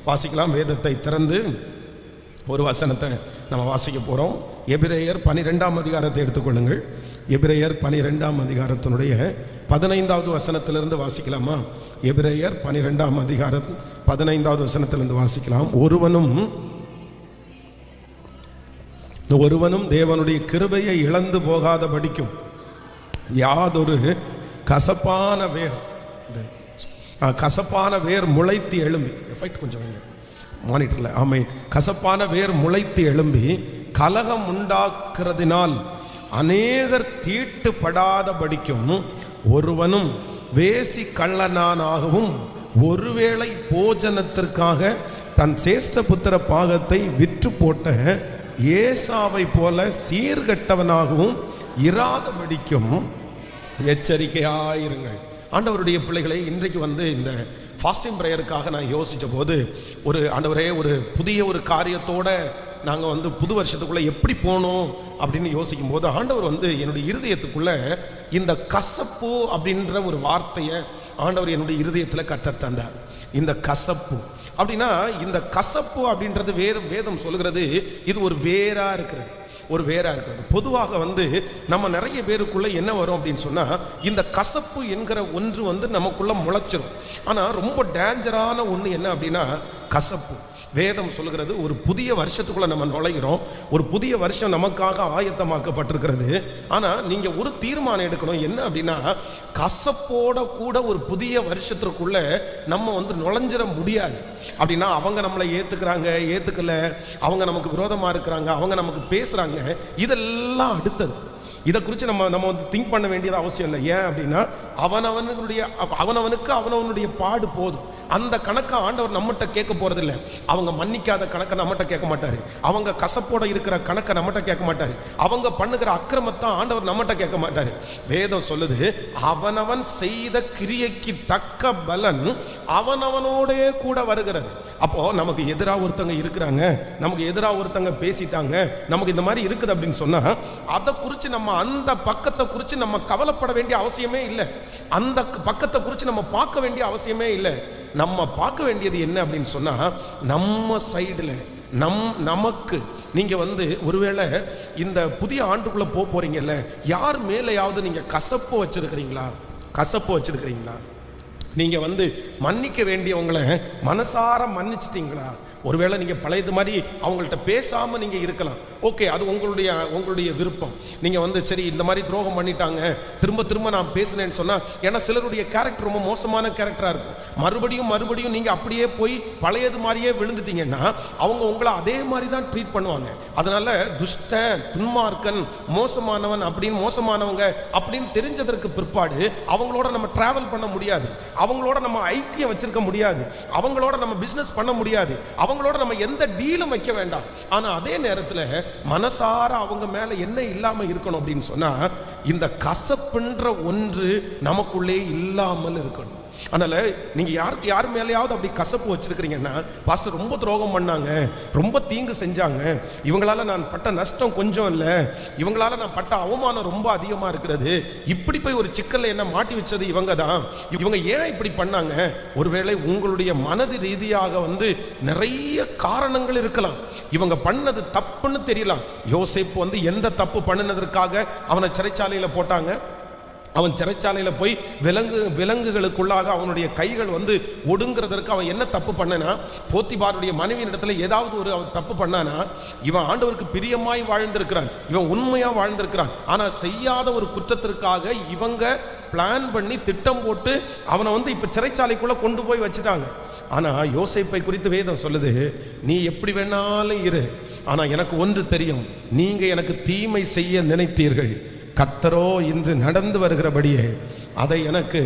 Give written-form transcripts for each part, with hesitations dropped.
வாசிக்கலாம். வேதத்தை திறந்து ஒரு வசனத்தை நம்ம வாசிக்க போகிறோம். எபிரேயர் 12ஆம் அதிகாரத்தை எடுத்துக்கொள்ளுங்கள். எபிரேயர் 12ஆம் அதிகாரத்தினுடைய 15வது வசனத்திலிருந்து வாசிக்கலாமா? எபிரேயர் 12ஆம் அதிகாரம் 15வது வசனத்திலிருந்து வாசிக்கலாம். ஒருவனும் தேவனுடைய கிருபையை இழந்து போகாத படிக்கும் யாதொரு கசப்பான வேர் முளைத்து எழும்பி, எஃபெக்ட் கொஞ்சம் மானிட்டர்ல, ஆமென். கசப்பான வேர் முளைத்து எழும்பி கலகம் உண்டாக்குறதினால் அநேகர் தீட்டுப்படாத படிக்கும் ஒருவனும் வேசி கள்ளனானாகவும் ஒருவேளை போஜனத்திற்காக தன் சேஷ்ட புத்திர பாகத்தை விற்று போட்ட ஏசாவை போல சீர்கட்டவனாகவும் இராதபடிக்கும் எச்சரிக்கையாயிருங்கள். ஆண்டவருடைய பிள்ளைகளை, இன்றைக்கு இந்த ஃபாஸ்டிங் ப்ரேயருக்காக நான் யோசித்த போது, ஆண்டவரே, ஒரு புதிய ஒரு காரியத்தோடு நாங்கள் புது வருஷத்துக்குள்ளே எப்படி போகணும் அப்படின்னு யோசிக்கும் போது, ஆண்டவர் என்னுடைய இருதயத்துக்குள்ளே இந்த கசப்பு அப்படின்ற ஒரு வார்த்தையை ஆண்டவர் என்னுடைய இருதயத்தில் கற்றுத் தந்தார். இந்த கசப்பு அப்படின்னா, இந்த கசப்பு அப்படின்றது வேதம் சொல்லுகிறது, இது ஒரு வேராக இருக்கிறது. பொதுவாக நம்ம நிறைய பேருக்குள்ள என்ன வரும் அப்படின்னு சொன்னா, இந்த கசப்பு என்கிற ஒன்று நமக்குள்ள முளைச்சிரும். ஆனா ரொம்ப டேஞ்சரான ஒன்று என்ன அப்படின்னா கசப்பு. வேதம் சொல்லுகிறது, ஒரு புதிய வருஷத்துக்குள்ள நம்ம நுழைகிறோம். ஒரு புதிய வருஷம் நமக்காக ஆயத்தமாக்கப்பட்டிருக்கிறது. ஆனா நீங்க ஒரு தீர்மானம் எடுக்கணும். என்ன அப்படின்னா, கசப்போட கூட ஒரு புதிய வருஷத்திற்குள்ள நம்ம நுழைஞ்சிட முடியாது. அப்படின்னா அவங்க நம்மளை ஏத்துக்கல, அவங்க நமக்கு விரோதமா இருக்கிறாங்க, அவங்க நமக்கு பேசுறாங்க, இதெல்லாம் அடுத்தது. இதை குறித்து நம்ம திங்க் பண்ண வேண்டியது அவசியம் இல்லை. ஏன் அப்படின்னா, அவனவனுக்கு பாடு போதும். அந்த கணக்கை ஆண்டவர் நம்மகிட்ட கேட்க போறதில்லை. அவங்க மன்னிக்காத கணக்கை நம்மகிட்ட கேட்க மாட்டாரு. அவங்க கசப்போட இருக்கிற கணக்கை நம்மகிட்ட கேட்க மாட்டாரு. அவங்க பண்ணுகிற அக்கிரமத்தை ஆண்டவர் நம்மகிட்ட கேட்க மாட்டாரு. வேதம் சொல்லுது, அவனவன் செய்த கிரியைக்கு தக்க பலன் அவனவனோடே கூட வருகிறது. அப்போ நமக்கு எதிராக ஒருத்தங்க இருக்கிறாங்க, நமக்கு எதிராக ஒருத்தங்க பேசிட்டாங்க, நமக்கு இந்த மாதிரி இருக்குது அப்படின்னு சொன்னா, அதை குறித்து நம்ம அந்த பக்கத்தை குறித்து நம்ம கவலைப்பட வேண்டிய அவசியமே இல்லை. அந்த பக்கத்தை குறித்து நம்ம பார்க்க வேண்டிய அவசியமே இல்லை. நம்ம பார்க்க வேண்டியது என்ன அப்படின்னு சொன்னா, நம்ம சைடில் நமக்கு நீங்க ஒருவேளை இந்த புதிய ஆண்டுக்குள்ள போறீங்கல்ல, யார் மேலையாவது நீங்க கசப்பு வச்சிருக்கிறீங்களா? நீங்க மன்னிக்க வேண்டியவங்களை மனசார மன்னிச்சிட்டீங்களா? ஒருவேளை நீங்க பழையது மாதிரி அவங்கள்ட்ட பேசாம நீங்க இருக்கலாம். ஓகே, அது உங்களுடைய விருப்பம். நீங்க சரி, இந்த மாதிரி துரோகம் பண்ணிட்டாங்க, திரும்ப நான் பேசுனேன்னு சொன்னா, ஏன்னா சிலருடைய கேரக்டர் ரொம்ப மோசமான கேரக்டரா இருக்கும். மறுபடியும் நீங்க அப்படியே போய் பழையது மாதிரியே விழுந்துட்டீங்கன்னா அவங்க உங்களை அதே மாதிரி தான் ட்ரீட் பண்ணுவாங்க. அதனால துஷ்டன், துன்மார்க்கன், மோசமானவங்க அப்படின்னு தெரிஞ்சதற்கு பிற்பாடு அவங்களோட நம்ம டிராவல் பண்ண முடியாது, அவங்களோட நம்ம ஐக்கியம் வச்சிருக்க முடியாது, அவங்களோட நம்ம பிசினஸ் பண்ண முடியாது, அவங்களோட நம்ம எந்த டீலும் வைக்க வேண்டாம். ஆனா அதே நேரத்தில் மனசார அவங்க மேல என்ன இல்லாம இருக்கணும் அப்படின்னு சொன்னா, இந்த கசப்புன்ற ஒன்று நமக்குள்ளே இல்லாமல் இருக்கணும். அதனால நீங்க யார் மேலேயாவது அப்படி கசப்பு வச்சிருக்கிறீங்கன்னா, பாஸ்டர் ரொம்ப துரோகம் பண்ணாங்க, ரொம்ப தீங்கு செஞ்சாங்க, இவங்களால நான் பட்ட நஷ்டம் கொஞ்சம் இல்லை, இவங்களால நான் பட்ட அவமானம் ரொம்ப அதிகமா இருக்கிறது, இப்படி போய் ஒரு சிக்கல்ல என்ன மாட்டி வச்சது இவங்க தான், இவங்க ஏன் இப்படி பண்ணாங்க? ஒருவேளை உங்களுடைய மனது ரீதியாக நிறைய காரணங்கள் இருக்கலாம். இவங்க பண்ணது தப்புன்னு தெரியலாம். யோசேப்பு எந்த தப்பு பண்ணினதற்காக அவனை சிறைச்சாலையில போட்டாங்க? அவன் சிறைச்சாலையில் போய் விலங்குகளுக்குள்ளாக அவனுடைய கைகள் ஒடுங்கிறதற்கு அவன் என்ன தப்பு பண்ணனா? போத்திபாருடைய மனைவியின் இடத்துல ஏதாவது ஒரு அவன் தப்பு பண்ணானா? இவன் ஆண்டவருக்கு பிரியமாய் வாழ்ந்திருக்கிறான், இவன் உண்மையா வாழ்ந்திருக்கிறான். ஆனா செய்யாத ஒரு குற்றத்திற்காக இவங்க பிளான் பண்ணி திட்டம் போட்டு அவனை இப்ப சிறைச்சாலைக்குள்ள கொண்டு போய் வச்சுட்டாங்க. ஆனா யோசேப்பை குறித்து வேதம் சொல்லுது, நீ எப்படி வேணாலும் இரு, ஆனா எனக்கு ஒன்று தெரியும், நீங்க எனக்கு தீமை செய்ய நினைத்தீர்கள், கர்த்தரோ இன்று நடந்து வருகிறபடியே அதை எனக்கு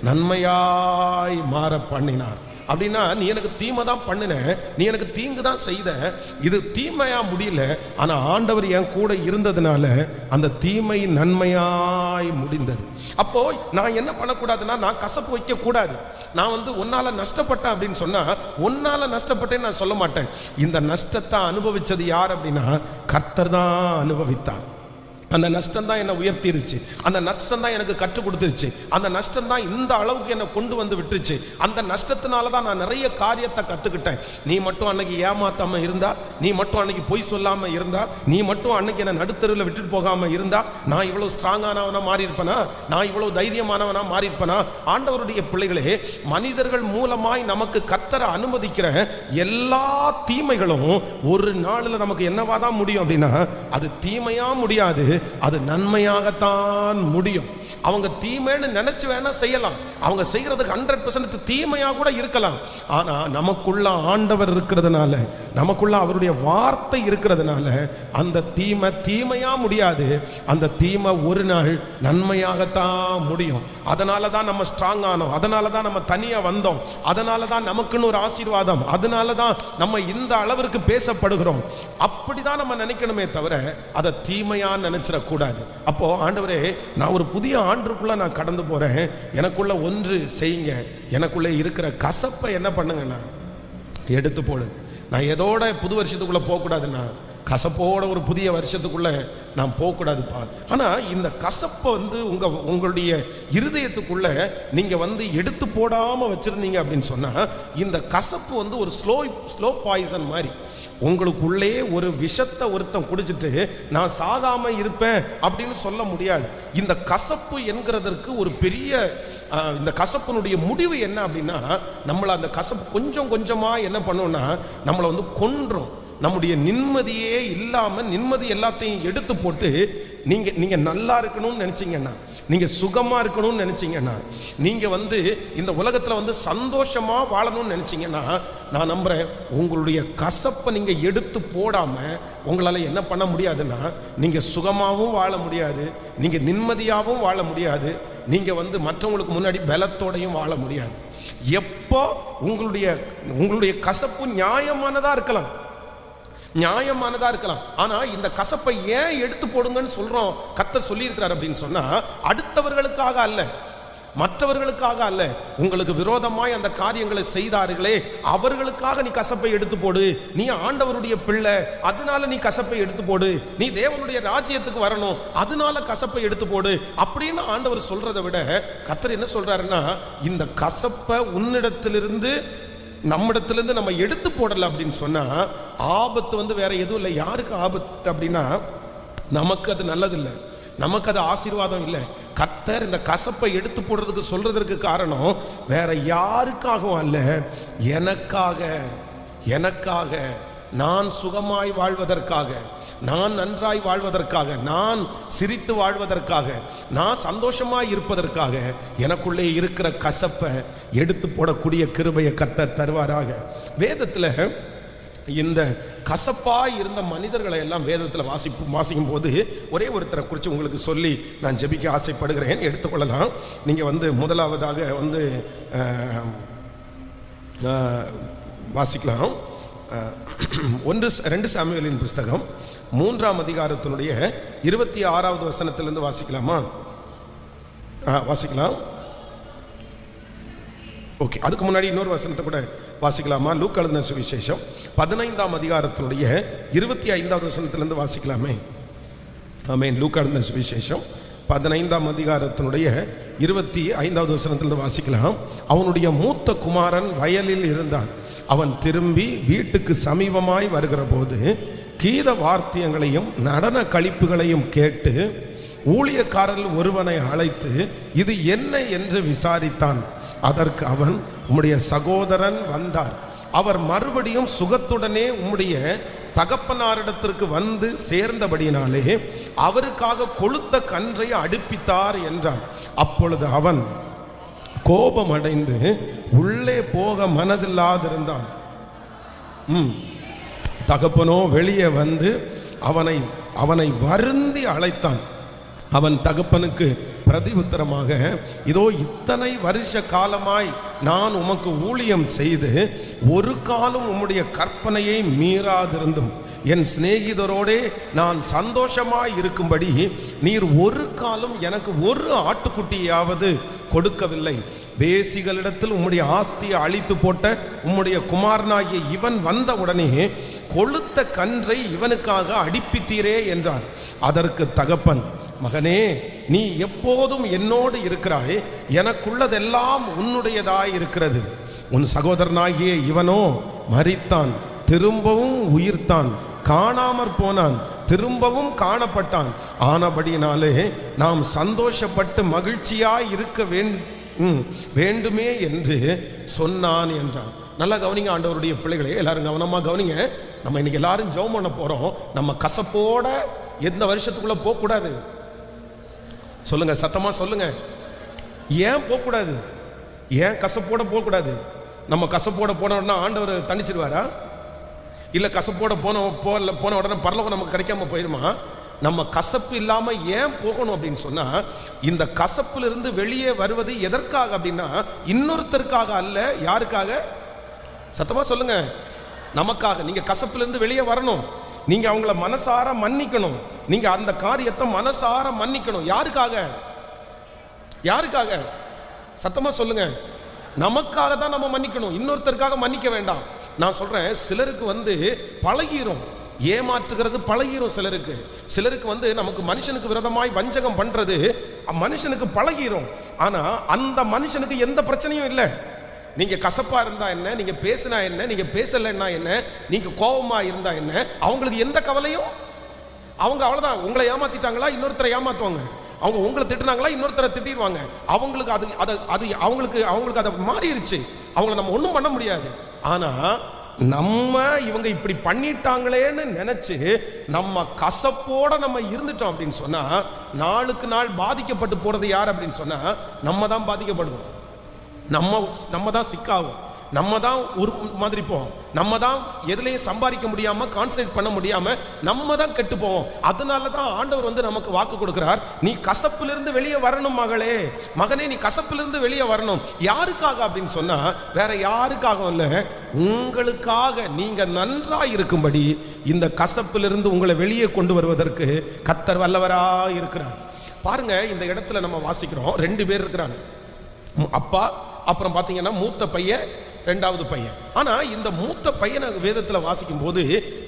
நன்மையாய் மாற பண்ணினார். அப்படின்னா, நீ எனக்கு தீமை தான் பண்ணின, நீ எனக்கு தீங்கு தான் செய்த, இது தீமையா முடியல, ஆனா ஆண்டவர் என் கூட இருந்ததுனால அந்த தீமை நன்மையாய் முடிந்தது. அப்போ நான் என்ன பண்ணக்கூடாதுன்னா, நான் கசப்பு வைக்க கூடாது. நான் உன்னால நஷ்டப்பட்டேன் அப்படின்னு சொன்னா, உன்னால நஷ்டப்பட்டேன்னு நான் சொல்ல மாட்டேன். இந்த நஷ்டத்தை அனுபவிச்சது யார் அப்படின்னா, கர்த்தர் தான் அனுபவித்தார். அந்த நஷ்டம் தான் என்னை உயர்த்திருச்சு, அந்த நஷ்டம் தான் எனக்கு கற்றுக் கொடுத்துருச்சு, அந்த நஷ்டம் தான் இந்த அளவுக்கு என்னை கொண்டு வந்து விட்டுருச்சு. அந்த நஷ்டத்தினால தான் நான் நிறைய காரியத்தை கற்றுக்கிட்டேன். நீ மட்டும் அன்னைக்கு ஏமாத்தாம இருந்தா, நீ மட்டும் அன்னைக்கு பொய் சொல்லாம இருந்தா, நீ மட்டும் அன்னைக்கு என்னை நடுத்தருவில் விட்டுட்டு போகாம இருந்தா, நான் இவ்வளவு ஸ்ட்ராங்கானவனா மாறி இருப்பேனா, நான் இவ்வளவு தைரியமானவனா மாறி இருப்பேனா? ஆண்டவருடைய பிள்ளைகளே, மனிதர்கள் மூலமாய் நமக்கு கர்த்தரை அனுமதிக்கிற எல்லா தீமைகளும் ஒரு நாளில் நமக்கு என்னவாதான் முடியும் அப்படின்னா, அது தீமையா முடியாது, அது நன்மையாகத்தான் முடியும். அவங்க தீமைன்னு நினைச்சு வேணா செய்யலாம், அவங்க செய்யறதுக்கு 100% தீமையா கூட இருக்கலாம். ஆனா நமக்குள்ள ஆண்டவர் இருக்கிறதுனால, நமக்குள்ள அவருடைய வார்த்தை இருக்கிறதுனால அந்த தீமை தீமையா முடியாது, அந்த தீமை ஒரு நாள் நன்மையாகத்தான் முடியும். அதனால தான் நம்ம ஸ்ட்ராங் ஆனோம், அதனால தான் நம்ம தனியா வந்தோம், அதனால தான் நமக்குன்னு ஒரு ஆசீர்வாதம், அதனால தான் நம்ம இந்த அளவிற்கு பேசப்படுகிறோம். அப்படிதான் நம்ம நினைக்கணுமே தவிர அதை தீமையா நினைச்சிடக்கூடாது. அப்போ ஆண்டவரே, நான் ஒரு புதிய ஆண்டுக்குள்ள நான் கடந்து போறேன், எனக்குள்ள ஒன்று செய்யுங்க, எனக்குள்ள இருக்கிற கசப்பை என்ன பண்ணுங்கன்னா எடுத்து போடு. நான் எதோட புது வருஷத்துக்குள்ள போகக்கூடாதுன்னா, கசப்போட ஒரு புதிய வருஷத்துக்குள்ள நான் போகக்கூடாதுப்பா. ஆனால் இந்த கசப்பை உங்களுடைய இருதயத்துக்குள்ள நீங்கள் எடுத்து போடாமல் வச்சுருந்தீங்க அப்படின்னு சொன்னால், இந்த கசப்பு ஒரு ஸ்லோ பாய்சன் மாதிரி உங்களுக்குள்ளே ஒரு விஷத்தை ஒருத்தன் குடிச்சிட்டு நான் சாகாமல் இருப்பேன் அப்படின்னு சொல்ல முடியாது. இந்த கசப்பு என்கிறதற்கு ஒரு பெரிய இந்த கசப்பினுடைய முடிவு என்ன அப்படின்னா, நம்மளை அந்த கசப்பு கொஞ்சம் கொஞ்சமாக என்ன பண்ணோம்னா நம்மளை கொன்றும். நம்முடைய நிம்மதியே இல்லாமல் நிம்மதி எல்லாத்தையும் எடுத்து போட்டு நீங்கள் நல்லா இருக்கணும்னு நினச்சிங்கன்னா, நீங்கள் சுகமாக இருக்கணும்னு நினச்சிங்கன்னா, நீங்கள் இந்த உலகத்தில் சந்தோஷமாக வாழணும்னு நினச்சிங்கன்னா, நான் நம்புகிறேன் உங்களுடைய கசப்பை நீங்கள் எடுத்து போடாமல் உங்களால் என்ன பண்ண முடியாதுன்னா, நீங்கள் சுகமாகவும் வாழ முடியாது, நீங்கள் நிம்மதியாகவும் வாழ முடியாது, நீங்கள் மற்றவங்களுக்கு முன்னாடி பலத்தோடையும் வாழ முடியாது. எப்போ உங்களுடைய கசப்பு நியாயமானதாக இருக்கலாம், நியாயமானதா இருக்கலாம். ஆனா இந்த கசப்பை ஏன் எடுத்து போடுங்கன்னு சொல்றோம், கர்த்தர் சொல்லி இருக்கிறார் அப்படின்னு சொன்னா, அடுத்தவர்களுக்காக அல்ல, மற்றவர்களுக்காக அல்ல, உங்களுக்கு விரோதமாய் அந்த காரியங்களை செய்தார்களே அவர்களுக்காக நீ கசப்பை எடுத்து போடு. நீ ஆண்டவருடைய பிள்ளை, அதனால நீ கசப்பை எடுத்து போடு. நீ தேவனுடைய ராஜ்யத்துக்கு வரணும், அதனால கசப்பை எடுத்து போடு அப்படின்னு ஆண்டவர் சொல்றதை விட கர்த்தர் என்ன சொல்றாருன்னா, இந்த கசப்பை உன்னிடத்திலிருந்து நம்மிடத்திலிருந்து நம்ம எடுத்து போடலை அப்படின்னு சொன்னா ஆபத்து வேற எதுவும் இல்லை. யாருக்கு ஆபத்து அப்படின்னா, நமக்கு அது நல்லதில்லை, நமக்கு அது ஆசீர்வாதம் இல்லை. கர்த்தர் இந்த கசப்பை எடுத்து போடுறதுக்கு சொல்றதற்கு காரணம் வேற யாருக்காகவும் அல்ல, எனக்காக நான் சுகமாய் வாழ்வதற்காக, நான் நன்றாய் வாழ்வதற்காக, நான் சிரித்து வாழ்வதற்காக, நான் சந்தோஷமாய் இருப்பதற்காக எனக்குள்ளே இருக்கிற கசப்பை எடுத்து போடக்கூடிய கிருபையை கர்த்தர் தருவாராக. வேதத்தில் இந்த கசப்பாய் இருந்த மனிதர்களை எல்லாம் வேதத்தில் வாசிக்கும் போது ஒரே ஒருத்தரை குறித்து உங்களுக்கு சொல்லி நான் ஜெபிக்க ஆசைப்படுகிறேன். எடுத்துக்கொள்ளலாம். நீங்கள் முதலாவதாக வாசிக்கலாம். 2 சாமுவேலின் புஸ்தகம் 3ஆம் அதிகாரத்தினுடைய 26வது வசனத்திலிருந்து வாசிக்கலாமா? வாசிக்கலாம். ஓகே, அதுக்கு முன்னாடி இன்னொரு வசனத்தை கூட வாசிக்கலாமா? லூக்கா எழுதின சுவிசேஷம் 15ஆம் அதிகாரத்தினுடைய 25வது வசனத்திலிருந்து வாசிக்கலாமே? ஆமென். லூக்கா எழுதின சுவிசேஷம் 15ஆம் அதிகாரத்தினுடைய 25வது வசனத்திலிருந்து வாசிக்கலாம். அவனுடைய மூத்த குமாரன் வயலில் இருந்தான். அவன் திரும்பி வீட்டுக்கு சமீபமாய் வருகிற போது கீத வார்த்தியங்களையும் நடன களிப்புகளையும் கேட்டு ஊழியக்காரர்கள் ஒருவனை அழைத்து இது என்ன என்று விசாரித்தான். அதற்கு அவன், உம்முடைய சகோதரன் வந்தார், அவர் மறுபடியும் சுகத்துடனே உம்முடைய தகப்பனாரிடத்திற்கு வந்து சேர்ந்தபடியினாலே அவருக்காக கொழுத்த கன்றை அடுப்பித்தார் என்றான். அப்பொழுது அவன் கோபமடைந்து உள்ளே போக மனதில்லாதிருந்தான். தகப்பனோ வெளியே வந்து அவனை வருந்தி அழைத்தான். அவன் தகப்பனுக்கு பிரதி உத்தரமாக, இதோ இத்தனை வருஷ காலமாய் நான் உமக்கு ஊழியம் செய்து ஒரு காலம் உம்முடைய கற்பனையை மீறாதிருந்தும் என் சிநேகிதரோடே நான் சந்தோஷமாய் இருக்கும்படி நீர் ஒரு காலம் எனக்கு ஒரு ஆட்டுக்குட்டியாவது கொடுக்கவில்லை. வேசிகளிடத்தில் உம்முடைய ஆஸ்தியை அழித்து போட்ட உம்முடைய குமாரனாகிய இவன் வந்த உடனே கொழுத்த கன்றை இவனுக்காக அடிப்பித்தீரே என்றார். அதற்கு தகப்பன், மகனே, நீ எப்போதும் என்னோடு இருக்கிறாய், எனக்குள்ளதெல்லாம் உன்னுடையதாய் இருக்கிறது. உன் சகோதரனாகிய இவனோ மரித்தான், திரும்பவும் உயிர்த்தான், காணாமற் போனான், திரும்பவும் காணப்பட்டான். ஆனபடினாலே நாம் சந்தோஷப்பட்டு மகிழ்ச்சியாய் இருக்க வேண்டுமே என்று சொன்னான் என்றான். நல்லா கவனிங்க ஆண்டவருடைய பிள்ளைகளே, எல்லாரும் கவனமா கவனிங்க. நம்ம இன்னைக்கு எல்லாரும் ஜெபம் பண்ண போறோம். நம்ம கசப்போட எந்த வருஷத்துக்குள்ள போக கூடாது. சொல்லுங்க, சத்தமா சொல்லுங்க. ஏன் போக கூடாது? ஏன் கசப்போட போக கூடாது? நம்ம கசப்போட போனோம்னா ஆண்டவர் தண்டிச்சிருவாரா? இல்ல கசப்போட போன உடனே பரலோகம் நமக்கு கிடைக்காம போயிருமா? நம்ம கசப்பு இல்லாம ஏன் போகணும் அப்படின்னு சொன்னா, இந்த கசப்புல இருந்து வெளியே வருவது எதற்காக அப்படின்னா, இன்னொருத்தருக்காக அல்ல. யாருக்காக? சத்தமா சொல்லுங்க. நமக்காக. நீங்க கசப்புல இருந்து வெளியே வரணும். நீங்க அவங்கள மனசார மன்னிக்கணும். நீங்க அந்த காரியத்தை மனசார மன்னிக்கணும். யாருக்காக? யாருக்காக? சத்தமா சொல்லுங்க. நமக்காக தான் நம்ம மன்னிக்கணும், இன்னொருத்தருக்காக மன்னிக்க வேண்டாம். நான் சொல்றேன், சிலருக்கு பழகிரும், ஏமாற்றுகிறது பழகிரும். சிலருக்கு நமக்கு மனுஷனுக்கு விரோதமாய் வஞ்சகம் பண்றது மனுஷனுக்கு பழகிரும். ஆனா அந்த மனுஷனுக்கு எந்த பிரச்சனையும் இல்லை. நீங்க கசப்பா இருந்தா என்ன, நீங்க பேசினா என்ன, நீங்க பேசலைன்னா என்ன, நீங்க கோபமா இருந்தா என்ன, அவங்களுக்கு எந்த கவலையும். அவங்க அவ்வளவுதான். உங்களை ஏமாத்திட்டாங்களா, இன்னொருத்தரை ஏமாத்துவாங்க. அவங்க உங்களை திட்டுனாங்களா, இன்னொருத்தரை திட்டிடுவாங்க. அவங்களுக்கு அவங்களுக்கு அதை மாறிடுச்சு. அவங்களை நம்ம ஒன்றும் பண்ண முடியாது. ஆனா நம்ம இவங்க இப்படி பண்ணிட்டாங்களேன்னு நினைச்சு நம்ம கசப்போட நம்ம இருந்துட்டோம் அப்படின்னு சொன்னா, நாளுக்கு நாள் பாதிக்கப்பட்டு போறது யார் அப்படின்னு சொன்னா, நம்ம தான் பாதிக்கப்படுவோம். நம்ம தான் சிக்காகும். நம்ம தான் ஒரு மாதிரி போவோம். நம்ம தான் எதுலையும் சம்பாதிக்க முடியாம, கான்சன்ட்ரேட் பண்ண முடியாம நம்ம தான் கெட்டு போவோம். அதனால தான் ஆண்டவர் நமக்கு வாக்கு கொடுக்கிறார், நீ கசப்பிலிருந்து வெளியே வரணும் மகளே, மகனே, நீ கசப்பிலிருந்து வெளியே வரணும். யாருக்காக அப்படின்னு சொன்னா, வேற யாருக்காகவும் இல்லை, உங்களுக்காக. நீங்க நன்றாய் இருக்கும்படி இந்த கசப்பிலிருந்து உங்களை வெளியே கொண்டு வருவதற்கு கர்த்தர் வல்லவரா இருக்கிறார். பாருங்க, இந்த இடத்துல நம்ம வாசிக்கிறோம், 2 பேர் இருக்கிறாங்க. அப்பா, அப்புறம் பார்த்தீங்கன்னா மூத்த பையன், 2வது பையன். ஆனா இந்த மூத்த பையனை வேதத்தில் வாசிக்கும் போது,